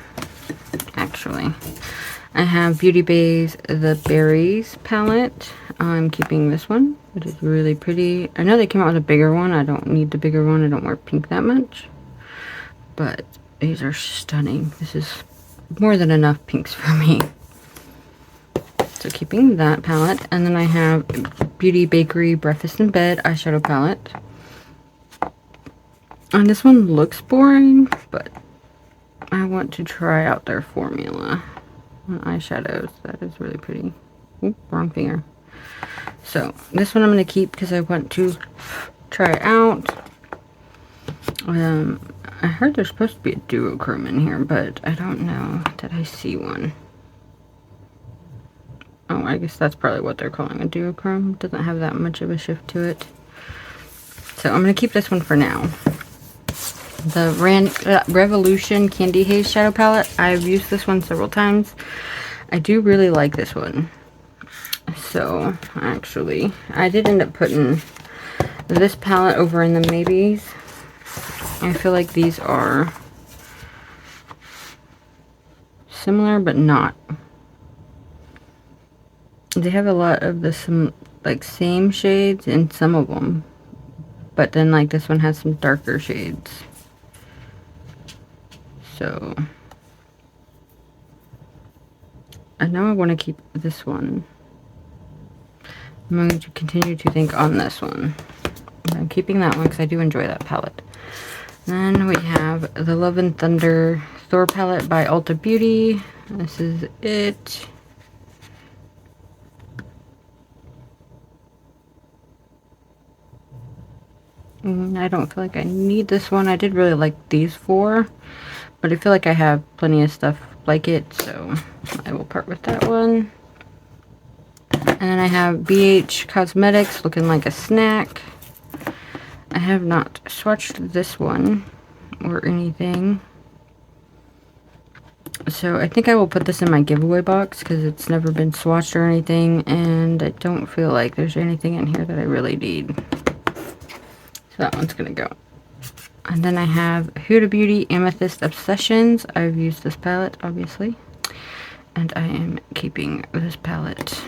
actually. I have Beauty Bay's The Berries palette. I'm keeping this one. It is really pretty. I know they came out with a bigger one. I don't need the bigger one. I don't wear pink that much. But these are stunning. This is more than enough pinks for me. So keeping that palette. And then I have Beauty Bakery Breakfast in Bed eyeshadow palette. And this one looks boring, but I want to try out their formula on eyeshadows. That is really pretty. Oop, wrong finger. So this one I'm going to keep because I want to try it out. I heard there's supposed to be a duochrome in here, but I don't know. Did I see one? Oh, I guess that's probably what they're calling a duochrome. Doesn't have that much of a shift to it. So I'm going to keep this one for now. The Revolution Candy Haze Shadow Palette. I've used this one several times. I do really like this one. So, actually, I did end up putting this palette over in the maybes. I feel like these are similar, but not. They have a lot of the same shades in some of them. But then, like, this one has some darker shades. So, I know I want to keep this one. I'm going to continue to think on this one. I'm keeping that one because I do enjoy that palette. Then we have the Love and Thunder Thor palette by Ulta Beauty. This is it. I don't feel like I need this one. I did really like these 4, but I feel like I have plenty of stuff like it, so I will part with that one. And then I have BH Cosmetics looking like a snack. I have not swatched this one or anything. So I think I will put this in my giveaway box because it's never been swatched or anything. And I don't feel like there's anything in here that I really need. So that one's going to go. And then I have Huda Beauty Amethyst Obsessions. I've used this palette, obviously. And I am keeping this palette.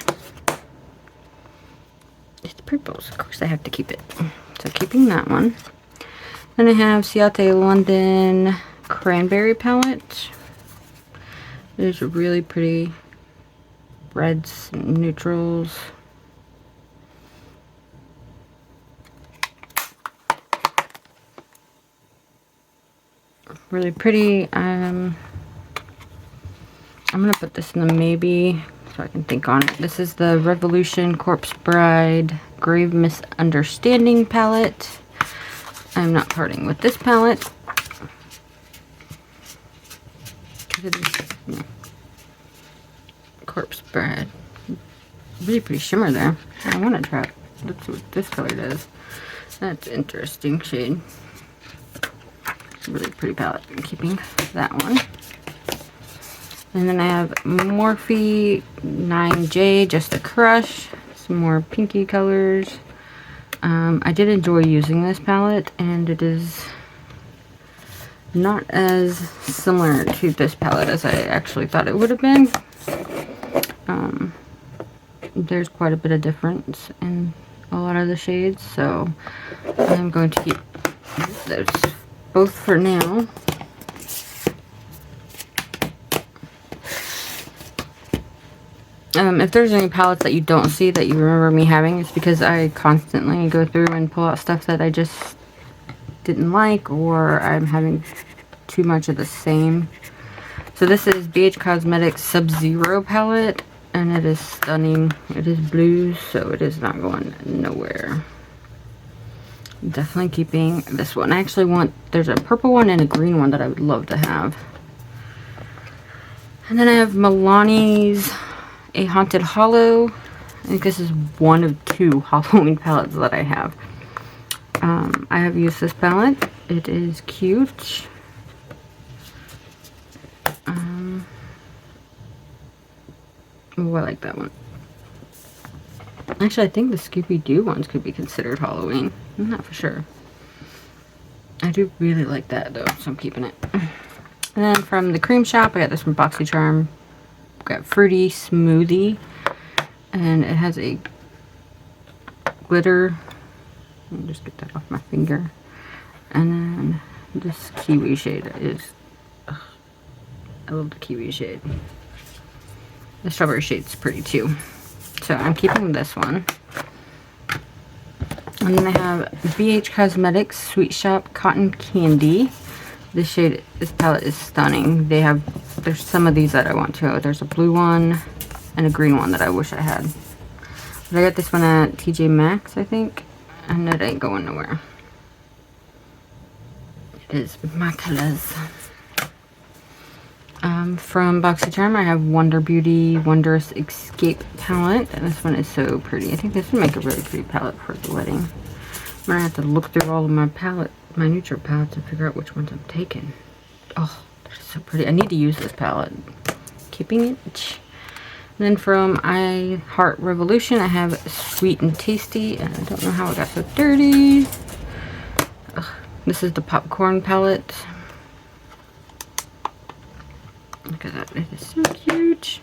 It's purples. Of course I have to keep it. So keeping that one. Then I have Ciate London Cranberry palette. There's really pretty reds and neutrals. Really pretty. I'm gonna put this in the maybe so I can think on it. This is the Revolution Corpse Bride Grave Misunderstanding palette. I'm not parting with this palette. It is, Corpse Bride. Really pretty shimmer there. I want to try it. That's what this color does. That's an interesting shade. Really pretty palette. I'm keeping that one. And then I have Morphe 9J, Just a Crush. Some more pinky colors. I did enjoy using this palette, and it is not as similar to this palette as I actually thought it would have been. There's quite a bit of difference in a lot of the shades, so I'm going to keep those both for now. If there's any palettes that you don't see that you remember me having, it's because I constantly go through and pull out stuff that I just didn't like, or I'm having too much of the same. So this is BH Cosmetics Sub-Zero palette, and it is stunning. It is blue, so it is not going nowhere. Definitely keeping this one. I actually want, there's a purple one and a green one that I would love to have. And then I have Milani's A Haunted Hollow. I think this is one of 2 Halloween palettes that I have. I have used this palette. It is cute. Oh, I like that one. Actually, I think the Scooby-Doo ones could be considered Halloween. I'm not for sure. I do really like that though, so I'm keeping it. And then from the cream shop, I got this from BoxyCharm. Got Fruity Smoothie, and it has a glitter. Let me just get that off my finger. And then this kiwi shade is, ugh, I love the kiwi shade. The strawberry shade's pretty too. So I'm keeping this one. And then I have BH Cosmetics Sweet Shop Cotton Candy. This shade, this palette is stunning. They have, there's some of these that I want to. There's a blue one and a green one that I wish I had. But I got this one at TJ Maxx, I think. And it ain't going nowhere. It is my colors. From BoxyCharm, I have Wonder Beauty Wondrous Escape palette. And this one is so pretty. I think this would make a really pretty palette for the wedding. I'm going to have to look through all of my neutral palettes and figure out which ones I'm taking. Oh, they're so pretty. I need to use this palette. Keeping it. And then from I Heart Revolution, I have Sweet and Tasty. And I don't know how it got so dirty. Ugh. This is the Popcorn palette. Look at that. It is so cute.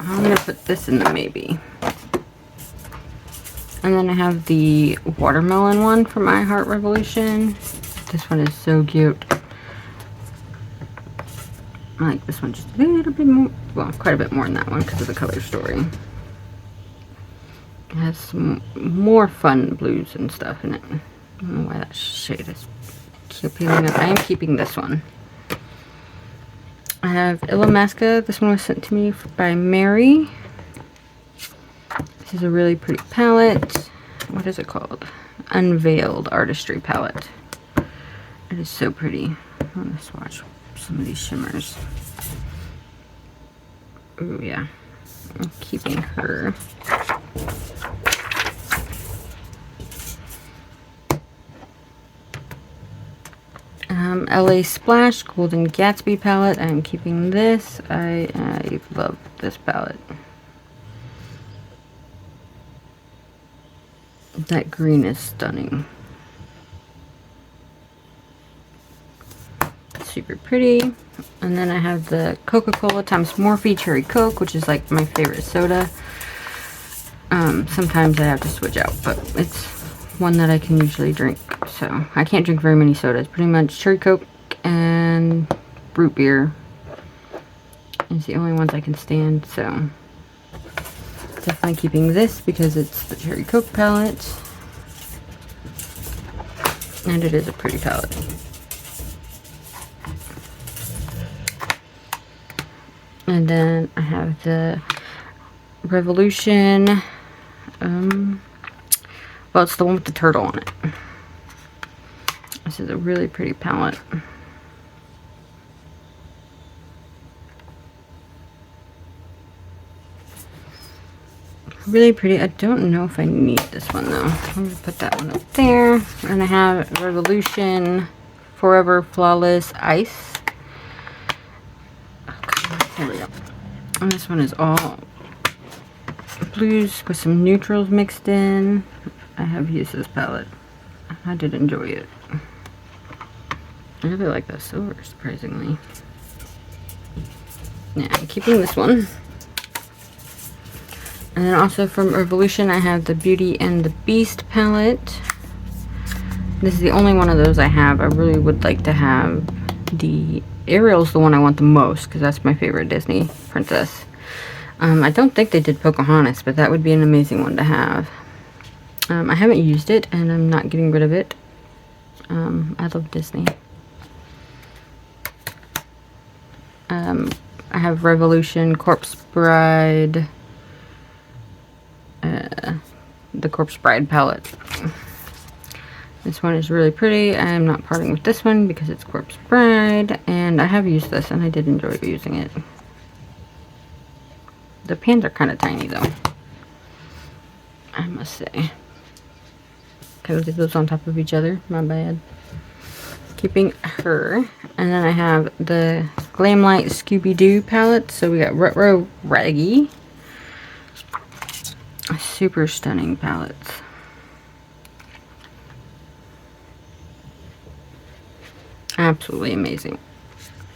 I'm going to put this in the maybe. And then I have the watermelon one from I Heart Revolution. This one is so cute. I like this one just a little bit more. Well, quite a bit more than that one because of the color story. It has some more fun blues and stuff in it. I don't know why that shade is keeping up. I am keeping this one. I have Illamasqua. This one was sent to me by Mary. This is a really pretty palette. What is it called? Unveiled Artistry palette. It is so pretty. I want to swatch some of these shimmers. Oh yeah. I'm keeping her. LA Splash Golden Gatsby palette. I'm keeping this. I love this palette. That green is stunning. Super pretty. And then I have the Coca-Cola times Morphe Cherry Coke, which is like my favorite soda. Sometimes I have to switch out, but it's one that I can usually drink. So I can't drink very many sodas. Pretty much Cherry Coke and root beer is the only ones I can stand. So definitely keeping this because it's the Cherry Coke palette. And it is a pretty palette. And then I have the Revolution. Well, it's the one with the turtle on it. This is a really pretty palette. Really pretty. I don't know if I need this one though. I'm going to put that one up there. And I have Revolution Forever Flawless Ice. Okay, there we go. And this one is all blues with some neutrals mixed in. I have used this palette. I did enjoy it. I really like that silver, surprisingly. Yeah, I'm keeping this one. And then also from Revolution, I have the Beauty and the Beast palette. This is the only one of those I have. I really would like to have the Ariel's the one I want the most because that's my favorite Disney princess. I don't think they did Pocahontas, but that would be an amazing one to have. I haven't used it, and I'm not getting rid of it. I love Disney. I have Revolution, Corpse Bride, the Corpse Bride palette. This one is really pretty. I'm not parting with this one because it's Corpse Bride, and I have used this, and I did enjoy using it. The pans are kind of tiny, though, I must say. Kind of did those on top of each other. My bad. Keeping her. And then I have the Glamlight Scooby-Doo palette. So we got Retro Raggy. Super stunning palettes. Absolutely amazing.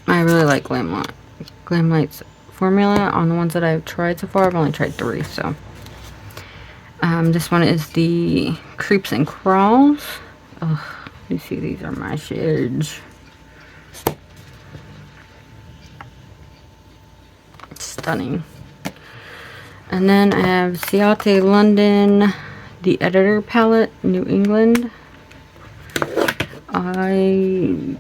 I really like Glamlight's formula on the ones that I've tried so far. I've only tried 3, so. This one is the Creeps and Crawls. Oh, you see, these are my shades. Stunning. And then I have Ciate London, the Editor palette, New England. I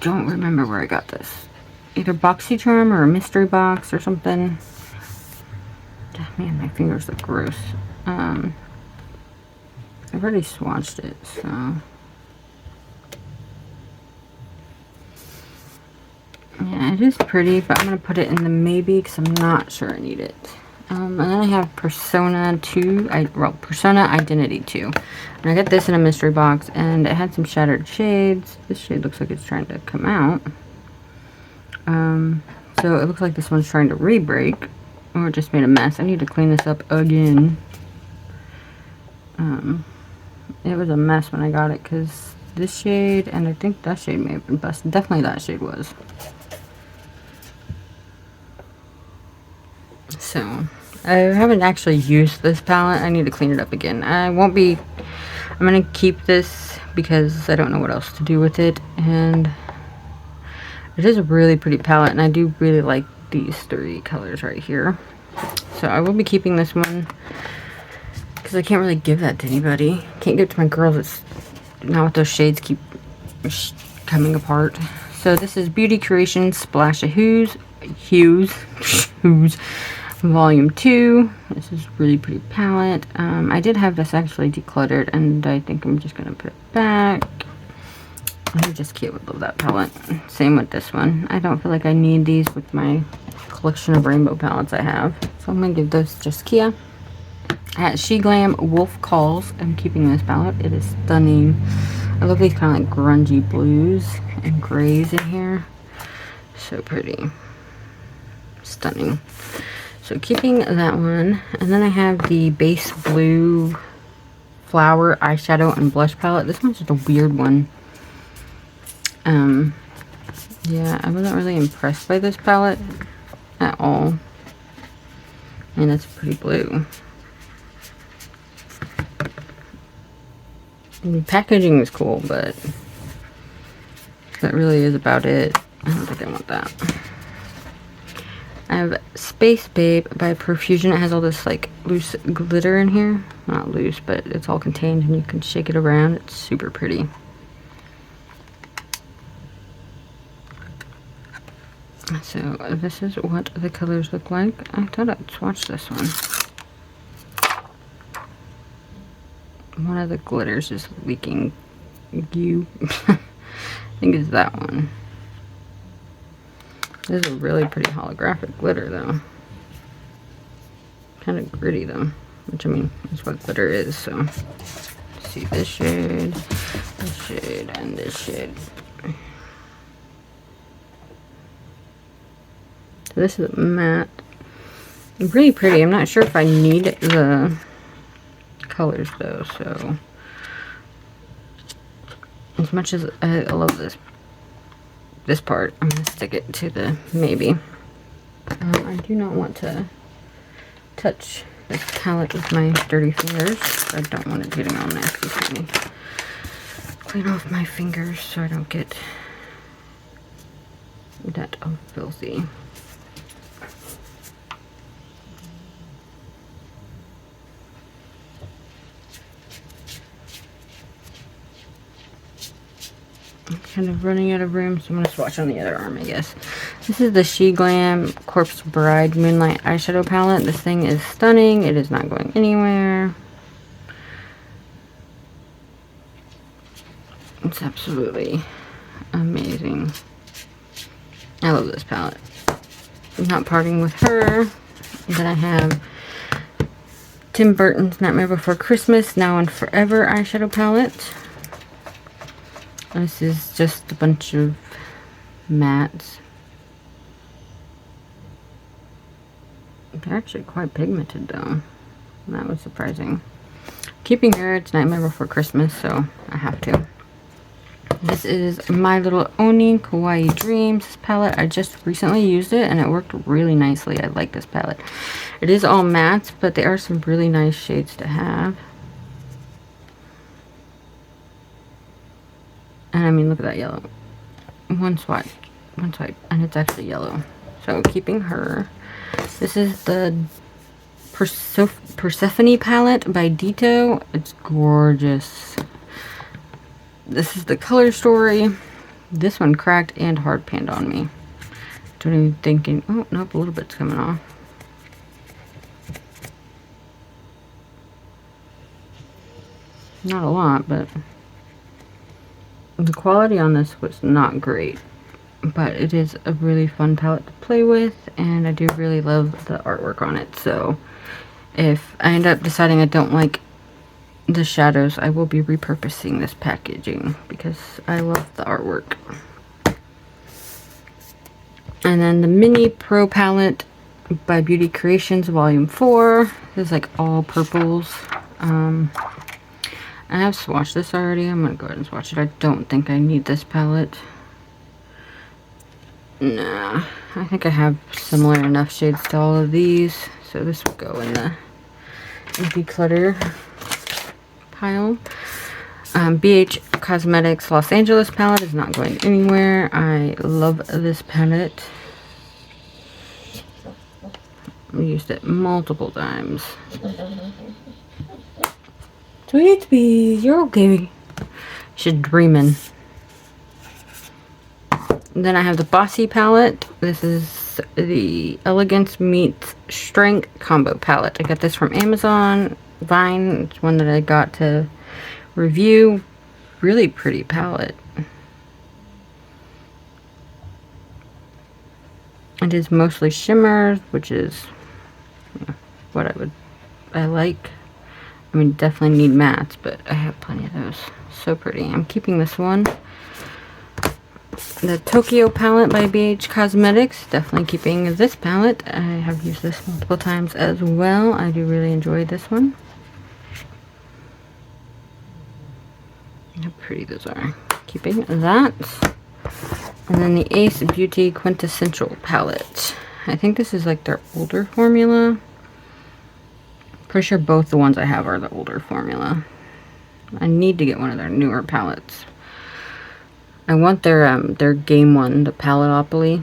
don't remember where I got this. Either BoxyCharm or a mystery box or something. Man, my fingers look gross. I've already swatched it, so. Yeah, it is pretty, but I'm going to put it in the maybe because I'm not sure I need it. And then I have Persona 2, Persona Identity 2. And I got this in a mystery box, and it had some shattered shades. This shade looks like it's trying to come out. So it looks like this one's trying to re-break, or it just made a mess. I need to clean this up again. It was a mess when I got it, because this shade, and I think that shade may have been busted. Definitely that shade was. So, I haven't actually used this palette. I need to clean it up again. I'm going to keep this because I don't know what else to do with it. And it is a really pretty palette, and I do really like these 3 colors right here. So I will be keeping this one because I can't really give that to anybody. Can't give it to my girls. It's not with those shades keep coming apart. So this is Beauty Creations Splash of Hues Volume 2. This is really pretty palette. I did have this actually decluttered, and I think I'm just going to put it back. I just Kia would love that palette. Same with this one. I don't feel like I need these with my collection of rainbow palettes I have. So I'm going to give those just Kia. At She Glam Wolf Calls, I'm keeping this palette. It is stunning. I love these kind of like grungy blues and grays in here. So pretty. Stunning. So keeping that one. And then I have the base blue flower eyeshadow and blush palette. This one's just a weird one. Yeah, I wasn't really impressed by this palette at all. And it's pretty blue. And the packaging is cool, but that really is about it. I don't think I want that. I have Space Babe by Profusion. It has all this like loose glitter in here. Not loose, but it's all contained and you can shake it around. It's super pretty. So this is what the colors look like. I thought I'd swatch this one. One of the glitters is leaking you. I think it's that one. This is a really pretty holographic glitter though. Kind of gritty though, which I mean is what glitter is. So see this shade, and this shade. So this is matte. Really pretty. I'm not sure if I need the colors though, so as much as I love this part, I'm gonna stick it to the maybe. I do not want to touch this palette with my dirty fingers. I don't want it getting all nasty to me. Clean off my fingers so I don't get that all filthy. I'm kind of running out of room, so I'm going to swatch on the other arm, I guess. This is the She Glam Corpse Bride Moonlight Eyeshadow Palette. This thing is stunning. It is not going anywhere. It's absolutely amazing. I love this palette. I'm not parting with her. Then I have Tim Burton's Nightmare Before Christmas Now and Forever eyeshadow palette. This is just a bunch of mattes. They're actually quite pigmented though. That was surprising. Keeping her, it's Nightmare Before Christmas, so I have to. This is My Little Oni Kawaii Dreams palette. I just recently used it and it worked really nicely. I like this palette. It is all mattes, but there are some really nice shades to have. And I mean, look at that yellow. One swipe, and it's actually yellow. So keeping her. This is the Persephone palette by Dito. It's gorgeous. This is the Color Story. This one cracked and hard panned on me. Don't even thinking. Oh nope, a little bit's coming off. Not a lot, but the quality on this was not great, but it is a really fun palette to play with, and I do really love the artwork on it. So if I end up deciding I don't like the shadows, I will be repurposing this packaging because I love the artwork. And then the Mini Pro palette by Beauty Creations Volume 4. This is like all purples. I have swatched this already. I'm going to go ahead and swatch it. I don't think I need this palette. Nah, I think I have similar enough shades to all of these. So this will go in the declutter pile. BH Cosmetics Los Angeles palette is not going anywhere. I love this palette. I used it multiple times. Sweet pea, you're okay. She's dreaming. And then I have the Bossy palette. This is the Elegance Meets Strength combo palette. I got this from Amazon. Vine, it's one that I got to review. Really pretty palette. It is mostly shimmers, which is what I like. I mean, definitely need mattes, but I have plenty of those. So pretty. I'm keeping this one. The Tokyo palette by BH Cosmetics. Definitely keeping this palette. I have used this multiple times as well. I do really enjoy this one. How pretty those are. Keeping that. And then the Ace Beauty Quintessential palette. I think this is like their older formula. Pretty sure both the ones I have are the older formula. I need to get one of their newer palettes. I want their game one, the Palettopoly.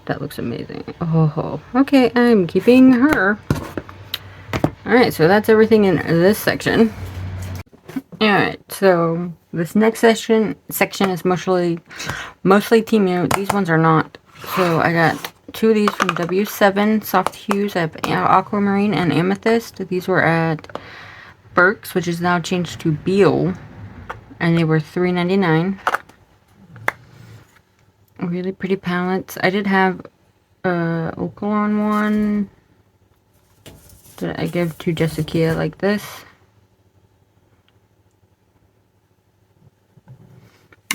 That looks amazing. Oh, okay, I'm keeping her. Alright, so that's everything in this section. Alright, so this next section is mostly Temu. These ones are not. So I got two of these from W7 Soft Hues. I have Aquamarine and Amethyst. These were at Burke's, which is now changed to Beal, and they were $3.99. Really pretty palettes. I did have Oakalon one that I give to Jessica like this.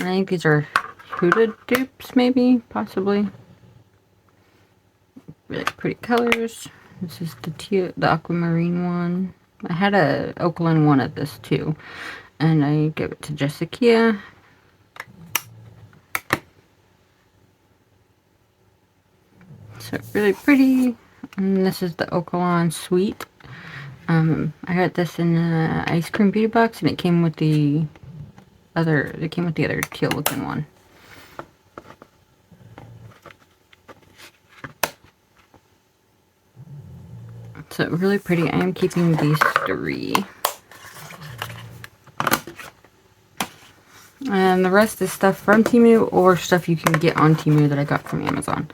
I think these are Huda dupes, maybe, possibly. Really pretty colors. This is the Aquamarine one. I had a Oakland one of this too, and I gave it to Jessica. So really pretty. And this is the Oakalon Sweet. I got this in the ice cream beauty box, and it came with the other. It came with the other teal looking one. So really pretty. I am keeping these three. And the rest is stuff from Temu or stuff you can get on Temu that I got from Amazon.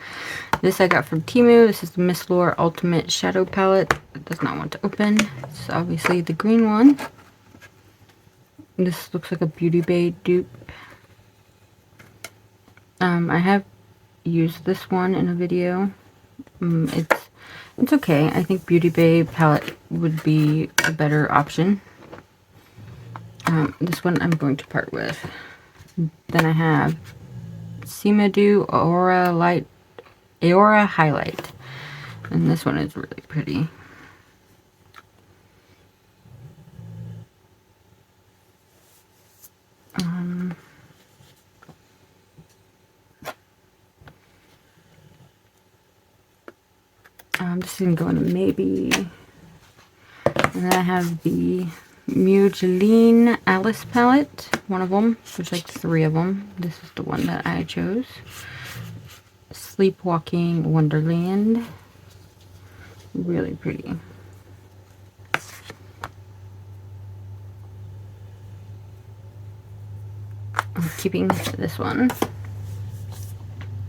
This I got from Temu. This is the Miss Lore Ultimate Shadow Palette. It does not want to open. It's obviously the green one. This looks like a Beauty Bay dupe. I have used this one in a video. It's okay. I think Beauty Bay palette would be a better option. This one I'm going to part with. Then I have Simadu Aura Highlight. And this one is really pretty. I'm just going to go into maybe. And then I have the Mugeline Alice palette, one of them. There's like three of them. This is the one that I chose. Sleepwalking Wonderland. Really pretty. I'm keeping this one.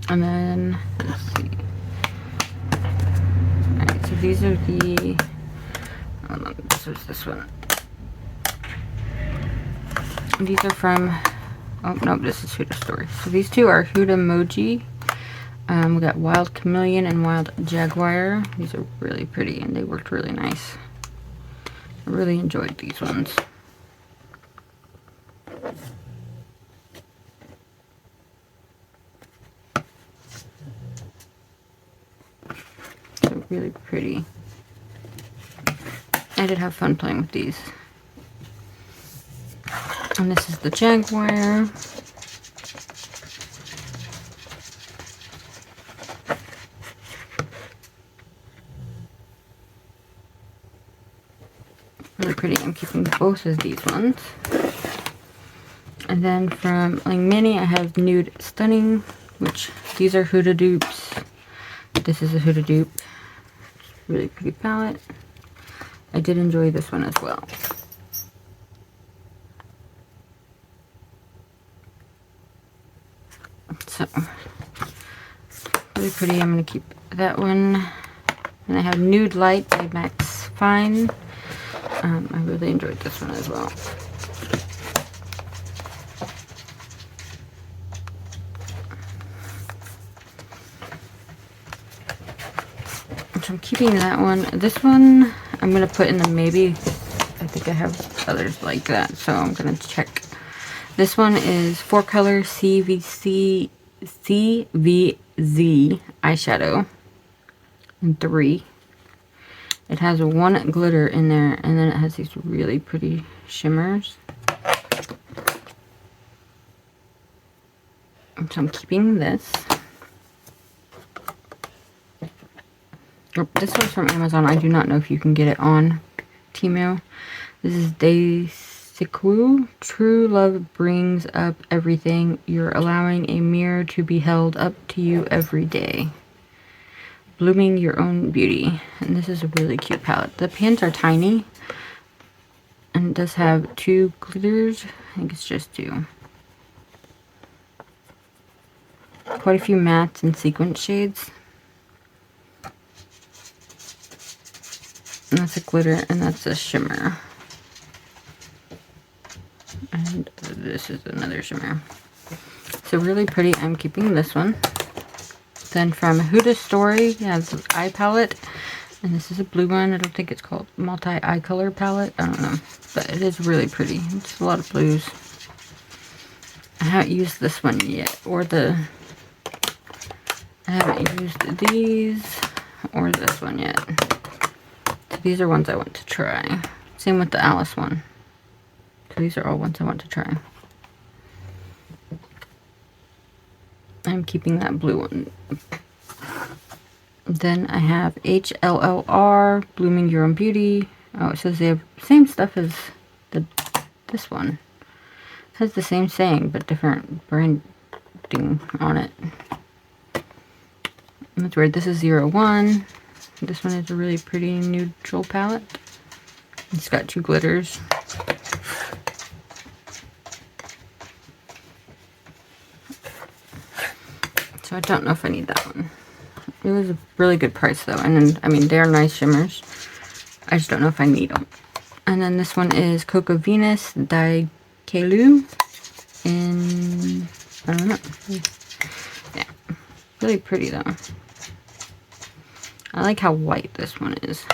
And then, let's see. Alright, so these are the, this is this one. These are from, oh no, this is Huda Story. So these two are Huda Moji. We got Wild Chameleon and Wild Jaguar. These are really pretty and they worked really nice. I really enjoyed these ones. So really pretty. I did have fun playing with these. And this is the Jaguar. Really pretty. I'm keeping both of these ones. And then from Ling Mini, I have Nude Stunning, which these are Huda dupes. This is a Huda dupe. Really pretty palette. I did enjoy this one as well. So, really pretty. I'm going to keep that one. And I have Nude Light by Max Fine. I really enjoyed this one as well. So I'm keeping that one. This one, I'm going to put in the maybe. I think I have others like that, so I'm going to check. This one is 4-color CVZ eyeshadow in 3. It has 1 glitter in there, and then it has these really pretty shimmers. So I'm keeping this. Oh, this one's from Amazon. I do not know if you can get it on Temu. This is Declutter. True love brings up everything. You're allowing a mirror to be held up to you every day. Blooming your own beauty. And this is a really cute palette. The pans are tiny. And it does have 2 glitters. I think it's just 2. Quite a few mattes and sequence shades. And that's a glitter, and that's a shimmer. And this is another shimmer. So really pretty. I'm keeping this one. Then from Huda Story, yeah, this is eye palette. And this is a blue one. I don't think it's called multi-eye color palette. I don't know. But it is really pretty. It's a lot of blues. I haven't used this one yet. I haven't used these or this one yet. So these are ones I want to try. Same with the Alice one. So these are all ones I want to try. I'm keeping that blue one. Then I have HLLR, Blooming Your Own Beauty. Oh, it says they have the same stuff as this one. It has the same saying, but different branding on it. That's weird. This is 01. This one is a really pretty neutral palette. It's got 2 glitters. So I don't know if I need that one. It was a really good price though, and then, I mean, they're nice shimmers. I just don't know if I need them. And then this one is Coco Venus Daikelu in, I don't know. Yeah, really pretty though. I like how white this one is.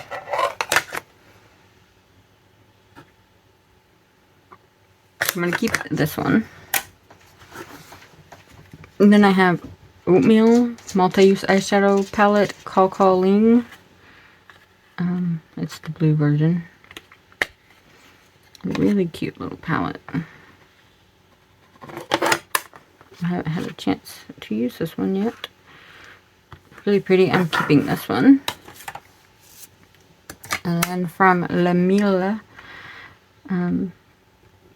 I'm going to keep this one. And then I have Oatmeal Multi-Use Eyeshadow Palette Calling. It's the blue version. Really cute little palette. I haven't had a chance to use this one yet. Really pretty. I'm keeping this one. And then from La Mille,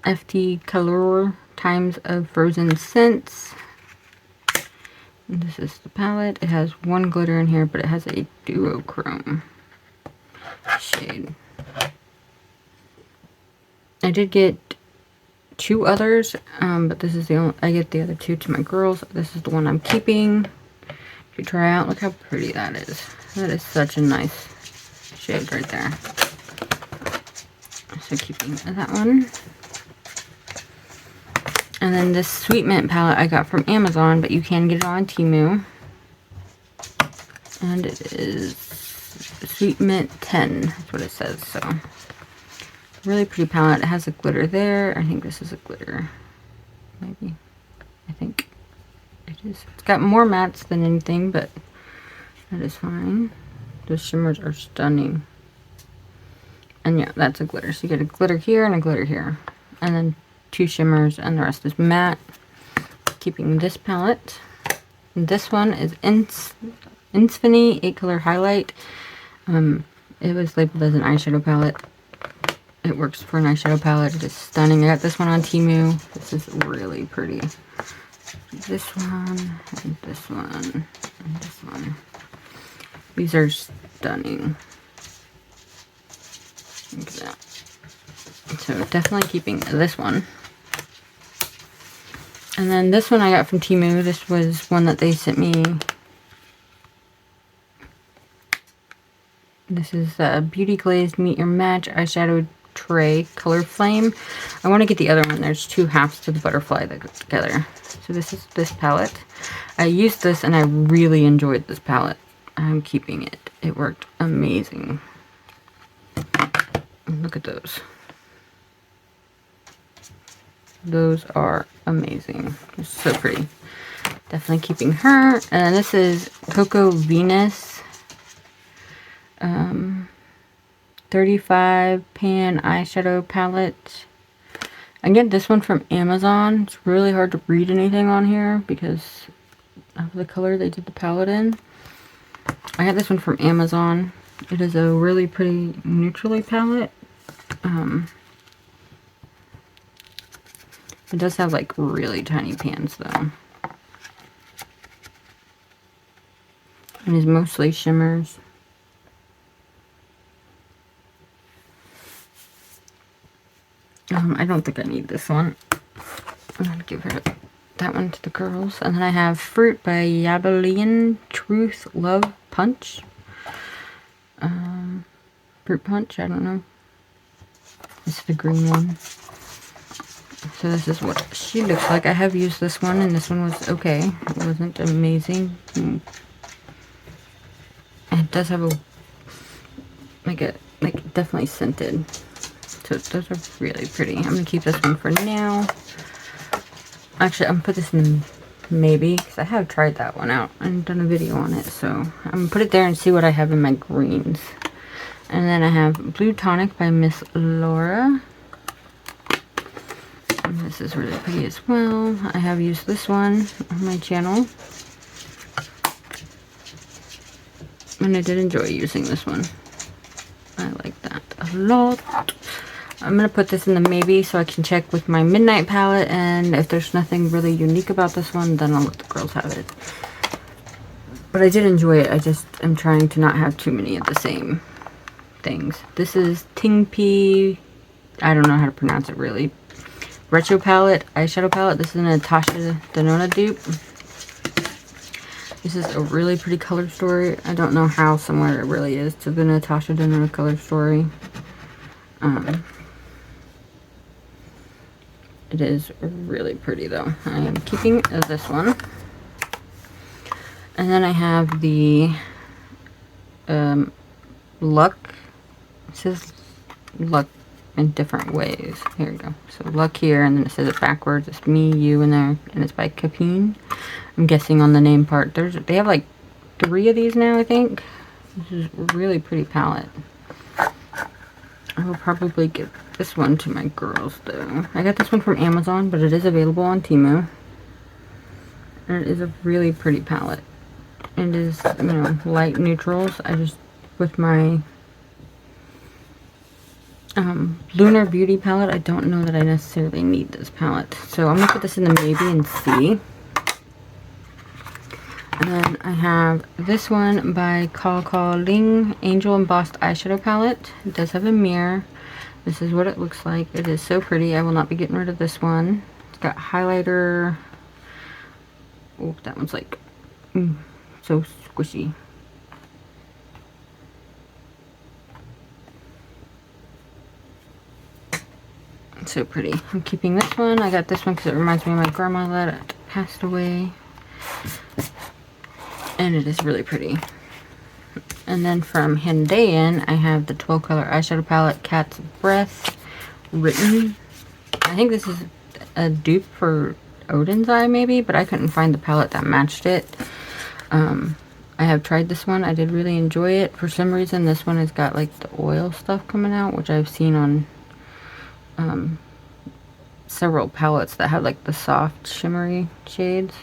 FT Color Times of Frozen Scents. And this is the palette. It has 1 glitter in here, but it has a duochrome shade. I did get 2 others, but this is the only, I get the other 2 to my girls. This is the one I'm keeping to try out. Look how pretty that is. That is such a nice shade right there. So keeping that one. And then this Sweet Mint palette I got from Amazon, but you can get it on Temu. And it is Sweet Mint 10, that's what it says. So really pretty palette. It has a glitter there. I think this is a glitter. Maybe. I think it is. It's got more mattes than anything, but that is fine. Those shimmers are stunning. And yeah, that's a glitter. So you get a glitter here and a glitter here. And then 2 shimmers, and the rest is matte. Keeping this palette. This one is Infinity 8-color highlight. It was labeled as an eyeshadow palette. It works for an eyeshadow palette. It is stunning. I got this one on Temu. This is really pretty. This one, and this one, and this one. These are stunning. Look at that. So definitely keeping this one. And then this one I got from Temu. This was one that they sent me. This is Beauty Glazed Meet Your Match Eyeshadow Tray Color Flame. I want to get the other one. There's 2 halves to the butterfly that go together. So this is this palette. I used this and I really enjoyed this palette. I'm keeping it. It worked amazing. And look at those. Those are amazing. It's so pretty. Definitely keeping her. And this is Coco Venus. 35 pan eyeshadow palette. I get this one from Amazon. It's really hard to read anything on here because of the color they did the palette in. I got this one from Amazon. It is a really pretty neutrally palette. It does have like really tiny pans though. It is mostly shimmers. I don't think I need this one. I'm gonna give her that one to the girls. And then I have Fruit by Yabalian Truth Love Punch. Fruit Punch, I don't know. This is the green one. So this is what she looks like. I have used this one and this one was okay. It wasn't amazing. And it does have a like definitely scented. So those are really pretty. I'm gonna keep this one for now. Actually, I'm gonna put this in maybe because I have tried that one out and done a video on it. So I'm gonna put it there and see what I have in my greens. And then I have Blue Tonic by Miss Laura. And this is really pretty as well. I have used this one on my channel. And I did enjoy using this one. I like that a lot. I'm going to put this in the maybe so I can check with my Midnight palette, and if there's nothing really unique about this one, then I'll let the girls have it. But I did enjoy it. I just am trying to not have too many of the same things. This is Ting P, I don't know how to pronounce it really, Retro Palette, eyeshadow palette. This is a Natasha Denona dupe. This is a really pretty color story. I don't know how similar it really is to the Natasha Denona color story. It is really pretty though. I am keeping this one. And then I have the Luck. It says Luck in different ways. Here we go. So Luck here, and then it says it backwards. It's me, you in there, and it's by Capine. I'm guessing on the name part. They have like 3 of these now, I think. This is a really pretty palette. I will probably give this one to my girls though. I got this one from Amazon, but it is available on Temu. And it is a really pretty palette. It is, you know, light neutrals. I just, with my Lunar Beauty palette, I don't know that I necessarily need this palette. So I'm going to put this in the maybe and see. And then I have this one by Call Ling Angel Embossed Eyeshadow Palette. It does have a mirror. This is what it looks like. It is so pretty. I will not be getting rid of this one. It's got highlighter. Oh, that one's like so squishy. So pretty. I'm keeping this one. I got this one because it reminds me of my grandma that passed away. And it is really pretty. And then from Hendayan, I have the 12 color eyeshadow palette, Cat's Breath, Written. I think this is a dupe for Odin's Eye maybe, but I couldn't find the palette that matched it. I have tried this one. I did really enjoy it. For some reason, this one has got like the oil stuff coming out, which I've seen on several palettes that have like the soft shimmery shades.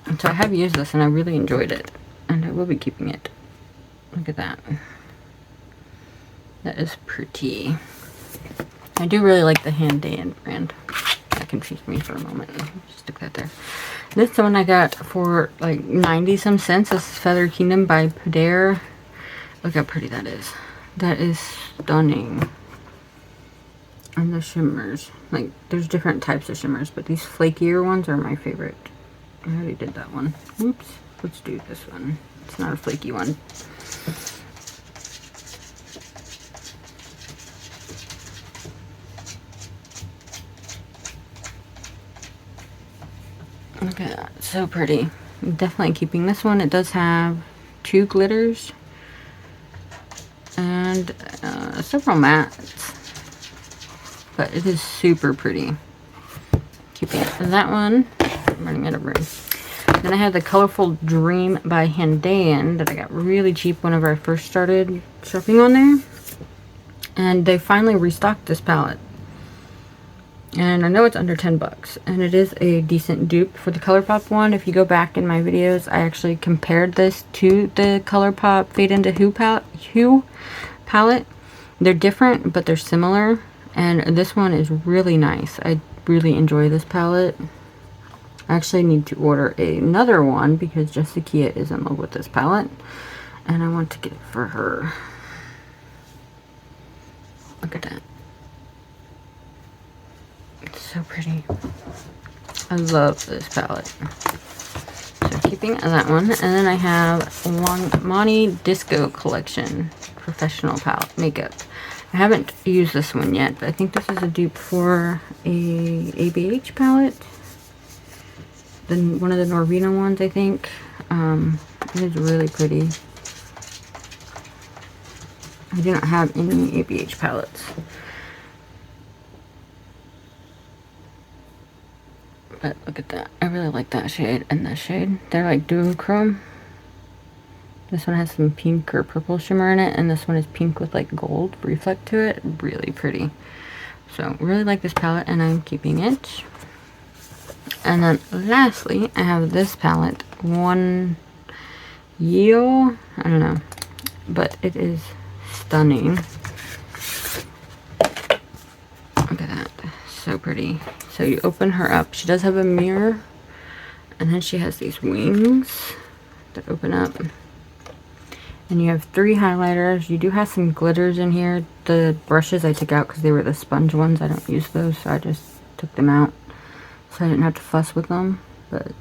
And so I have used this and I really enjoyed it, and I will be keeping it. Look at that. That is pretty. I do really like the Hendayan brand. That confused me for a moment. Just stick that there. This one I got for like 90 some cents. This is Feather Kingdom by Puder. Look how pretty that is. That is stunning. And the shimmers. Like, there's different types of shimmers, but these flakier ones are my favorite. I already did that one. Oops. Let's do this one. It's not a flaky one. Look at that. So pretty. I'm definitely keeping this one. It does have 2 glitters. and several mattes, but it is super pretty. Keeping that one. I'm running out of room. Then I have the Colorful Dream by Handan that I got really cheap whenever I first started shopping on there. And they finally restocked this palette. And I know it's under 10 bucks. And it is a decent dupe for the ColourPop one. If you go back in my videos, I actually compared this to the ColourPop Fade into Hue palette. They're different, but they're similar. And this one is really nice. I really enjoy this palette. I actually need to order another one because Jessica is in love with this palette. And I want to get it for her. Look at that. It's so pretty. I love this palette. So keeping that one. And then I have Longmani Disco Collection Professional Palette Makeup. I haven't used this one yet, but I think this is a dupe for a ABH palette. One of the Norvina ones, I think. It is really pretty. I do not have any ABH palettes. But look at that. I really like that shade and this shade. They're like duochrome. This one has some pink or purple shimmer in it, and this one is pink with like gold reflect to it. Really pretty. So really like this palette, and I'm keeping it. And then lastly, I have this palette, One Yeo. I don't know, but it is stunning. Look at that, so pretty. So you open her up. She does have a mirror, and then she has these wings that open up. And you have 3 highlighters. You do have some glitters in here. The brushes I took out because they were the sponge ones. I don't use those, so I just took them out. So I didn't have to fuss with them, but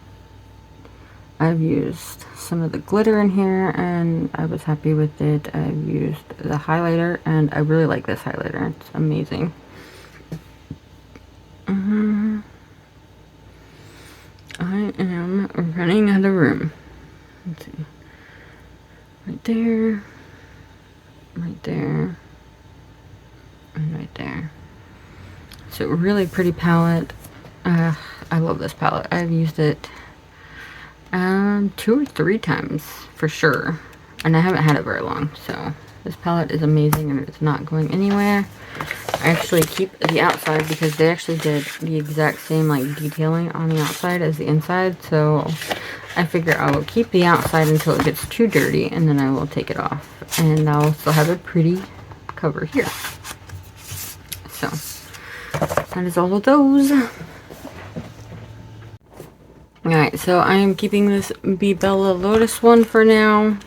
I've used some of the glitter in here and I was happy with it. I've used the highlighter and I really like this highlighter. It's amazing. I am running out of room. Let's see. Right there, right there, and right there. So really pretty palette. I love this palette. I've used it 2 or 3 times for sure, and I haven't had it very long. So this palette is amazing and it's not going anywhere. I actually keep the outside because they actually did the exact same like detailing on the outside as the inside. So I figure I will keep the outside until it gets too dirty, and then I will take it off, and I'll still have a pretty cover here. So that is all of those. Alright, so I am keeping this Be Bella Lotus one for now.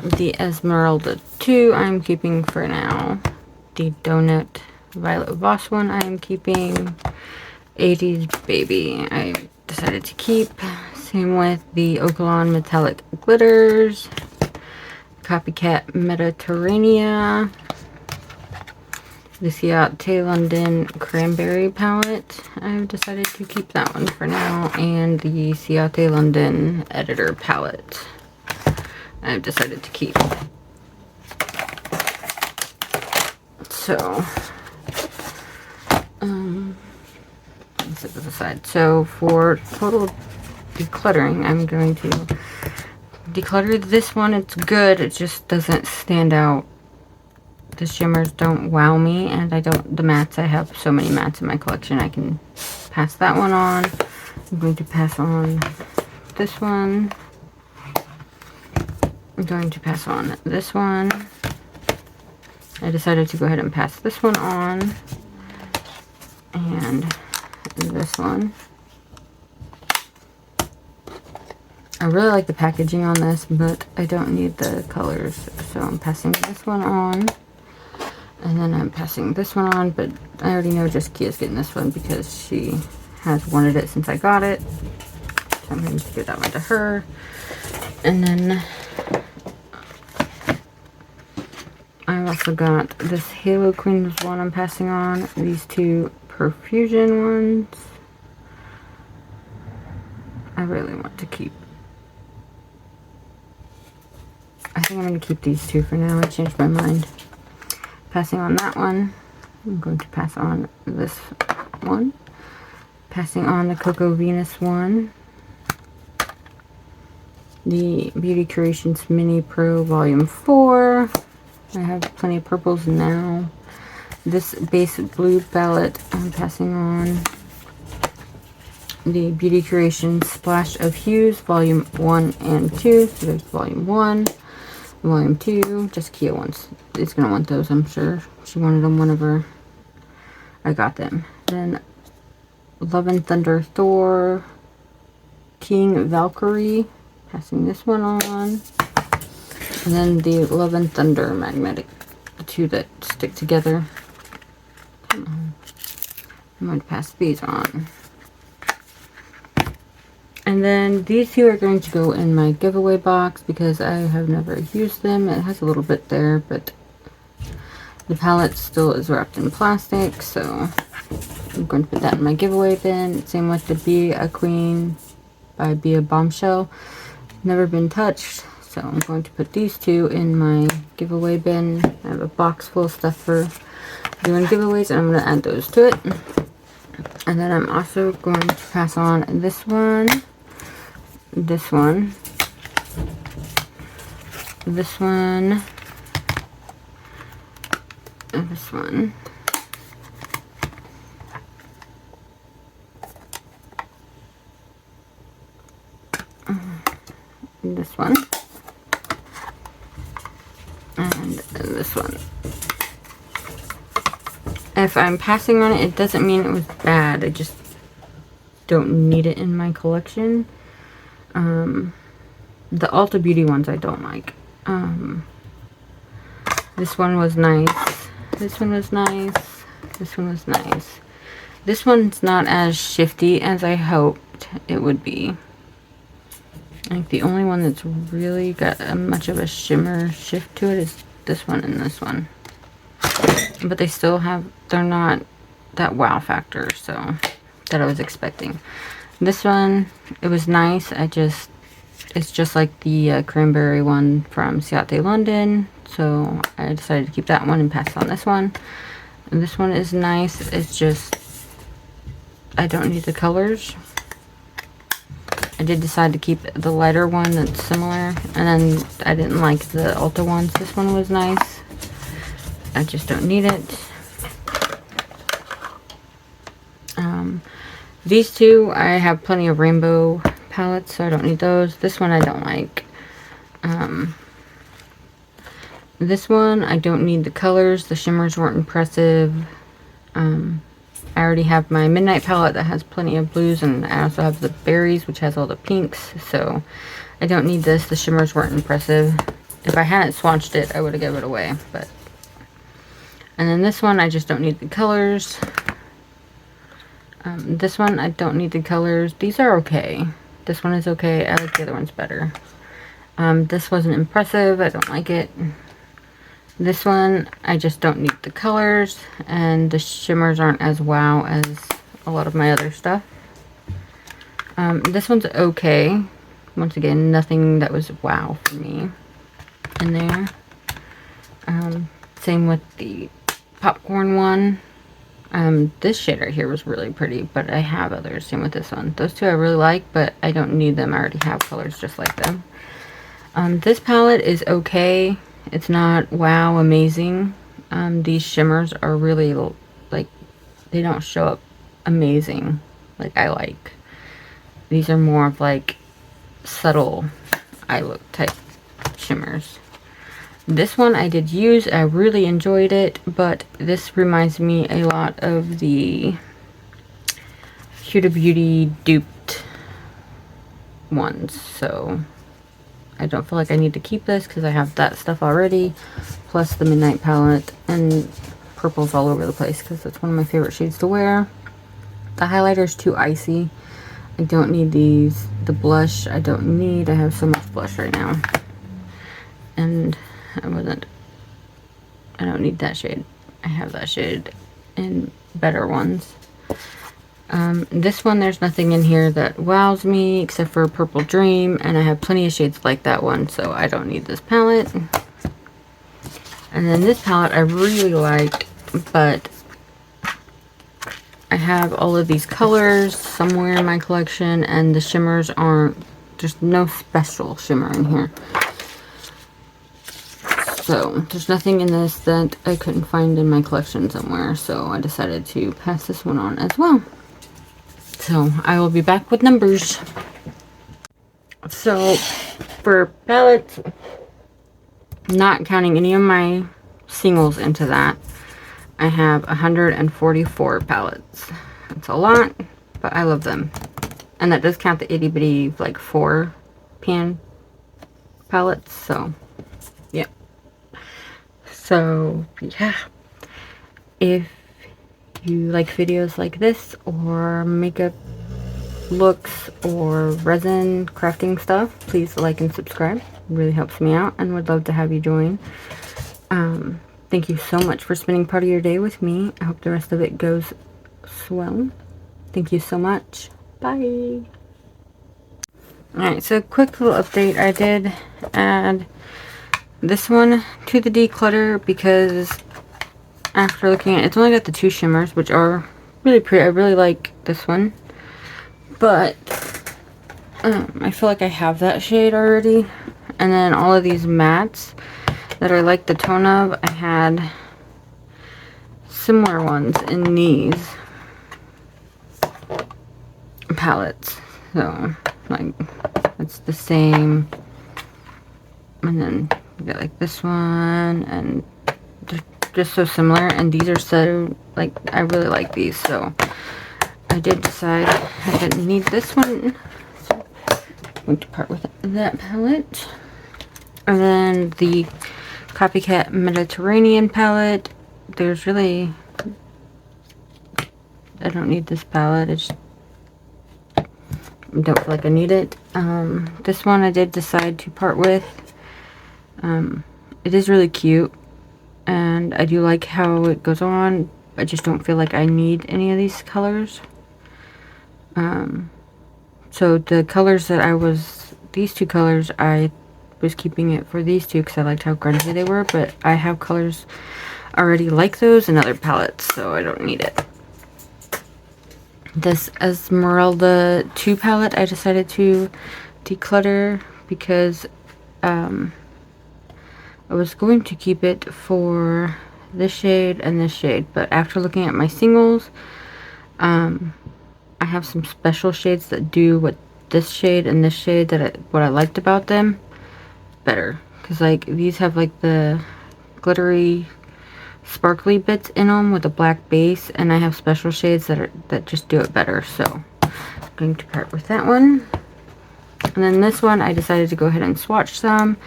The Esmeralda 2 I'm keeping for now. The Donut Violet Voss one I am keeping. 80s Baby I decided to keep. Same with the Oakalon Metallic Glitters. Copycat Mediterranean. The Ciate London Cranberry Palette. I've decided to keep that one for now. And the Ciate London Editor Palette I've decided to keep. So, let's set this aside. So for total decluttering, I'm going to declutter this one. It's good. It just doesn't stand out. The shimmers don't wow me, and the mattes, I have so many mattes in my collection, I can pass that one on. I'm going to pass on this one. I'm going to pass on this one. I decided to go ahead and pass this one on. And this one. I really like the packaging on this, but I don't need the colors. So I'm passing this one on. And then I'm passing this one on, but I already know Jessica's getting this one because she has wanted it since I got it. So I'm going to give that one to her. And then I also got this Halo Queens one I'm passing on. These 2 Perfusion ones. I really want to keep. I think I'm going to keep these two for now. I changed my mind. Passing on that one. I'm going to pass on this one. Passing on the Cocoa Venus one. The Beauty Creations Mini Pro Volume 4. I have plenty of purples now. This base blue palette, I'm passing on the Beauty Creations Splash of Hues Volume 1 and 2. So there's Volume 1, Volume 2. Jessica is going to want those, I'm sure. She wanted them whenever I got them. Then Love and Thunder Thor, King Valkyrie. Passing this one on. And then the Love and Thunder magnetic. The two that stick together. Come on. I'm going to pass these on. And then these two are going to go in my giveaway box because I have never used them. It has a little bit there, but the palette still is wrapped in plastic. So I'm going to put that in my giveaway bin. Same with the Be a Queen by Be a Bombshell. Never been touched, so I'm going to put these two in my giveaway bin. I have a box full of stuff for doing giveaways, and I'm going to add those to it. And then I'm also going to pass on this one, this one, this one, and this one. This one and this one. If I'm passing on it, it doesn't mean it was bad. I just don't need it in my collection. The Ulta Beauty ones I don't like. This one was nice. This one was nice. This one was nice. This one's not as shifty as I hoped it would be. I think the only one that's really got much of a shimmer shift to it is this one and this one. But they still have, they're not that wow factor, so, that I was expecting. This one, it was nice. It's just like the cranberry one from Ciate London. So I decided to keep that one and pass on this one. And this one is nice. It's just, I don't need the colors. I did decide to keep the lighter one that's similar, and then I didn't like the Ulta ones. This one was nice. I just don't need it. These two, I have plenty of rainbow palettes, so I don't need those. This one I don't like. This one, I don't need the colors. The shimmers weren't impressive. I already have my Midnight palette that has plenty of blues, and I also have the Berries, which has all the pinks, so I don't need this. The shimmers weren't impressive. If I hadn't swatched it, I would have given it away, but... And then this one, I just don't need the colors. This one, I don't need the colors. These are okay. This one is okay. I like the other ones better. This wasn't impressive. I don't like it. This one, I just don't need the colors, and the shimmers aren't as wow as a lot of my other stuff. This one's okay. Once again, nothing that was wow for me in there. Same with the popcorn one. This shade right here was really pretty, but I have others. Same with this one. Those two I really like, but I don't need them. I already have colors just like them. This palette is okay. It's not wow amazing. These shimmers are really, like, they don't show up amazing like I like. These are more of like subtle eye look type shimmers. This one I did use. I really enjoyed it, but this reminds me a lot of the Huda Beauty duped ones, so I don't feel like I need to keep this because I have that stuff already, plus the Midnight palette and purples all over the place because that's one of my favorite shades to wear. The highlighter is too icy. I don't need these. The blush I don't need. I have so much blush right now, and I don't need that shade. I have that shade in better ones. This one, there's nothing in here that wows me except for Purple Dream, and I have plenty of shades like that one, so I don't need this palette. And then this palette I really liked, but I have all of these colors somewhere in my collection, and the shimmers aren't, there's no special shimmer in here. So there's nothing in this that I couldn't find in my collection somewhere, so I decided to pass this one on as well. So I will be back with numbers. So for palettes, not counting any of my singles into that, I have 144 palettes. It's a lot, but I love them. And that does count the itty bitty like 4 pan palettes, so yeah. So yeah, if you like videos like this, or makeup looks, or resin crafting stuff, please like and subscribe. It really helps me out, and would love to have you join. Thank you so much for spending part of your day with me. I hope the rest of it goes swell. Thank you so much. Bye. Alright, so quick little update. I did add this one to the declutter because after looking at it, it's only got the 2 shimmers, which are really pretty. I really like this one, but I feel like I have that shade already. And then all of these mattes that I like the tone of, I had similar ones in these palettes, so like it's the same. And then you got like this one, and just so similar, and these are so like, I really like these, so I did decide I didn't need this one, so I'm going to part with that palette. And then the Copycat Mediterranean palette, there's really, I don't need this palette. I just don't feel like I need it. This one I did decide to part with. It is really cute, and I do like how it goes on. I just don't feel like I need any of these colors. So the colors that these 2 colors, I was keeping it for these 2 because I liked how grungy they were, but I have colors already like those in other palettes, so I don't need it. This Esmeralda 2 palette I decided to declutter because I was going to keep it for this shade and this shade, but after looking at my singles, I have some special shades that do what this shade and this shade, what I liked about them better, because like these have like the glittery sparkly bits in them with a black base, and I have special shades that just do it better, so I'm going to part with that one. And then this one I decided to go ahead and swatch some,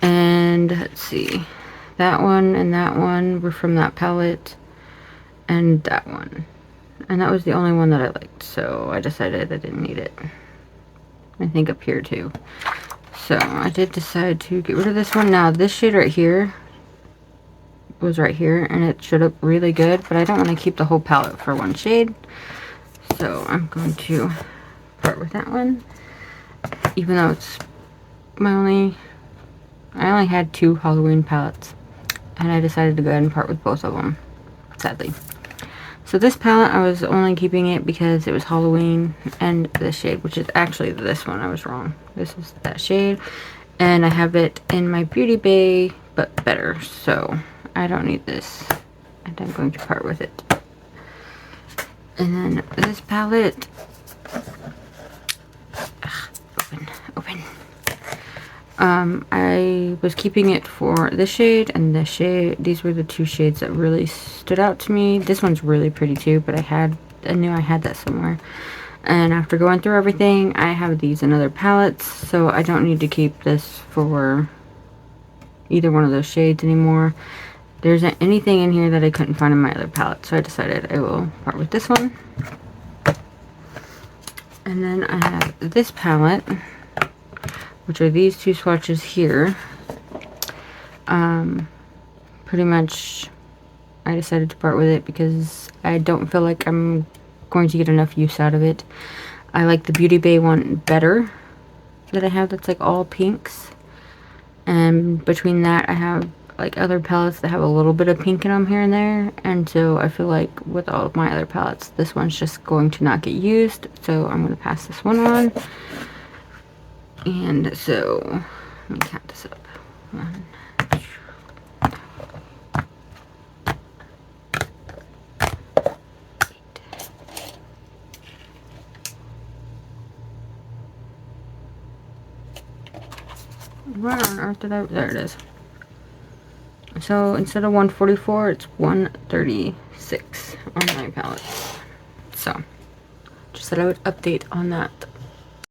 and let's see, that one and that one were from that palette, and that one, and that was the only one that I liked, so I decided I didn't need it. I think up here too. So I did decide to get rid of this one. Now this shade right here was right here, and it showed up really good, but I don't want to keep the whole palette for one shade, so I'm going to part with that one, even though it's I only had 2 Halloween palettes, and I decided to go ahead and part with both of them, sadly. So this palette, I was only keeping it because it was Halloween, and this shade, which is actually this one, I was wrong. This is that shade, and I have it in my Beauty Bay, but better, so I don't need this, and I'm going to part with it. And then this palette, open. I was keeping it for this shade and this shade. These were the 2 shades that really stood out to me. This one's really pretty too, but I knew I had that somewhere. And after going through everything, I have these in other palettes, so I don't need to keep this for either one of those shades anymore. There isn't anything in here that I couldn't find in my other palette, so I decided I will part with this one. And then I have this palette, which are these 2 swatches here. Pretty much I decided to part with it because I don't feel like I'm going to get enough use out of it. I like the Beauty Bay one better that I have that's like all pinks. And between that, I have like other palettes that have a little bit of pink in them here and there. And so I feel like with all of my other palettes, this one's just going to not get used. So I'm going to pass this one on. And so, let me count this up. 1, where on earth did I? There it is. So instead of 144, it's 136 on my palette. So just thought I would update on that.